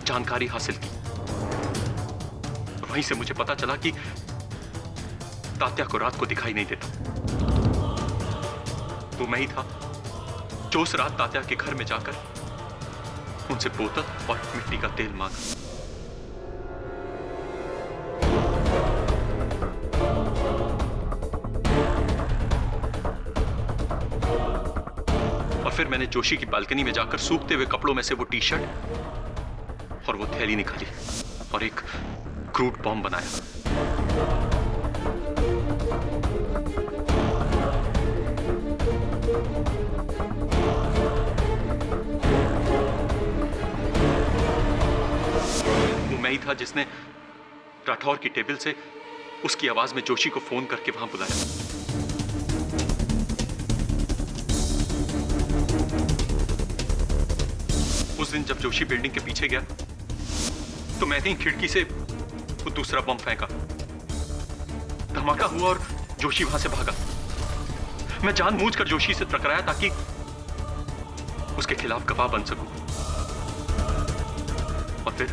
जानकारी हासिल की। वहीं से मुझे पता चला कि तात्या को रात को दिखाई नहीं देता। वो मैं ही था जो उस रात तात्या के घर में जाकर उनसे बोतल और मिट्टी का तेल मांगा। और फिर मैंने जोशी की बालकनी में जाकर सूखते हुए कपड़ों में से वो टी शर्ट और वो थैली निकाली और एक क्रूड बॉम्ब बनाया। वो मैं ही था जिसने राठौर की टेबल से उसकी आवाज में जोशी को फोन करके वहां बुलाया। उस दिन जब जोशी बिल्डिंग के पीछे गया तो मैंने ही खिड़की से वो दूसरा बम फेंका। धमाका हुआ और जोशी वहां से भागा। मैं जानबूझकर जोशी से टकराया ताकि उसके खिलाफ गवाह बन सकूं। और फिर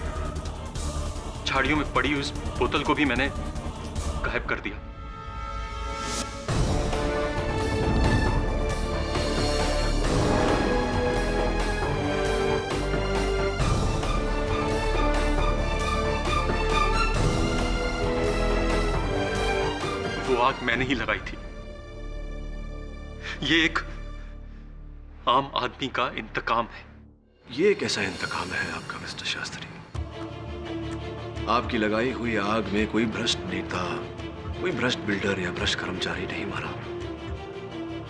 झाड़ियों में पड़ी उस बोतल को भी मैंने गायब कर दिया। आग मैंने ही लगाई थी। ये एक आम आदमी का इंतकाम है। ये कैसा इंतकाम है आपका मिस्टर शास्त्री? आपकी लगाई हुई आग में कोई भ्रष्ट नेता, कोई भ्रष्ट बिल्डर या भ्रष्ट कर्मचारी नहीं मरा।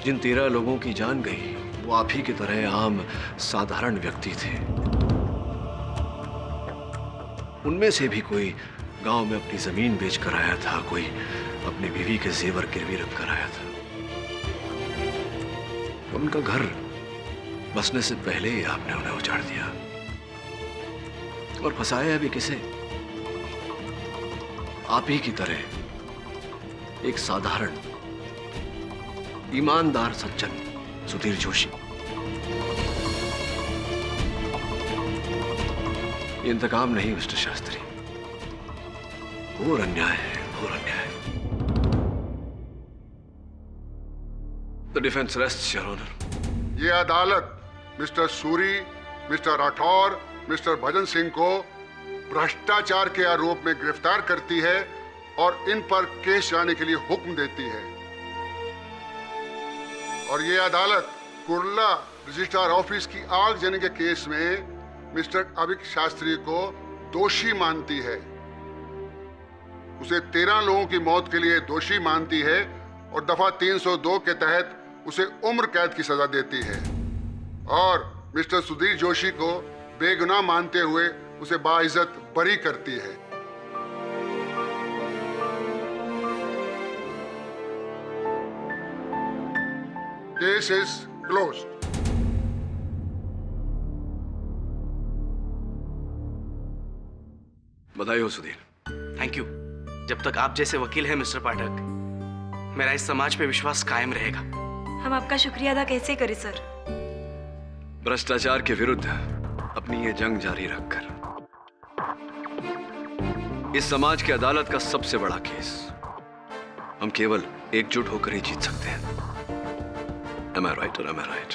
जिन 13 लोगों की जान गई वो आप ही की तरह आम साधारण व्यक्ति थे। उनमें से भी कोई गांव में अपनी जमीन बेचकर आया था, कोई अपनी बीवी के जेवर गिरवी रख कर आया था। उनका घर बसने से पहले ही आपने उन्हें उजाड़ दिया और फंसाया भी किसे? आप ही की तरह एक साधारण ईमानदार सज्जन सुधीर जोशी। इंतकाम नहीं मिस्टर शास्त्री, घोर अन्याय है, घोर अन्याय। The defense rests, Your Honor. ये अदालत mister Suri, mister Rathore, mister Bhajan Singh को भ्रष्टाचार के आरोप में गिरफ्तार करती है और इन पर केस चलाने के लिए हुक्म देती है। और ये अदालत कुर्ला रजिस्ट्रार ऑफिस की आगजनी के केस में मिस्टर अभिक शास्त्री को दोषी मानती है। उसे 13 लोगों की मौत के लिए दोषी मानती है और दफा 302 के तहत उसे उम्र कैद की सजा देती है और मिस्टर सुधीर जोशी को बेगुनाह मानते हुए उसे बाइज्जत बरी करती है। Case is closed. बधाई हो सुधीर। Thank you. जब तक आप जैसे वकील हैं मिस्टर पाठक, मेरा इस समाज पे विश्वास कायम रहेगा। हम आपका शुक्रिया अदा कैसे करें सर? भ्रष्टाचार के विरुद्ध अपनी ये जंग जारी रखकर इस समाज की अदालत का सबसे बड़ा केस हम केवल एकजुट होकर ही जीत सकते हैं। Am I right or am I right?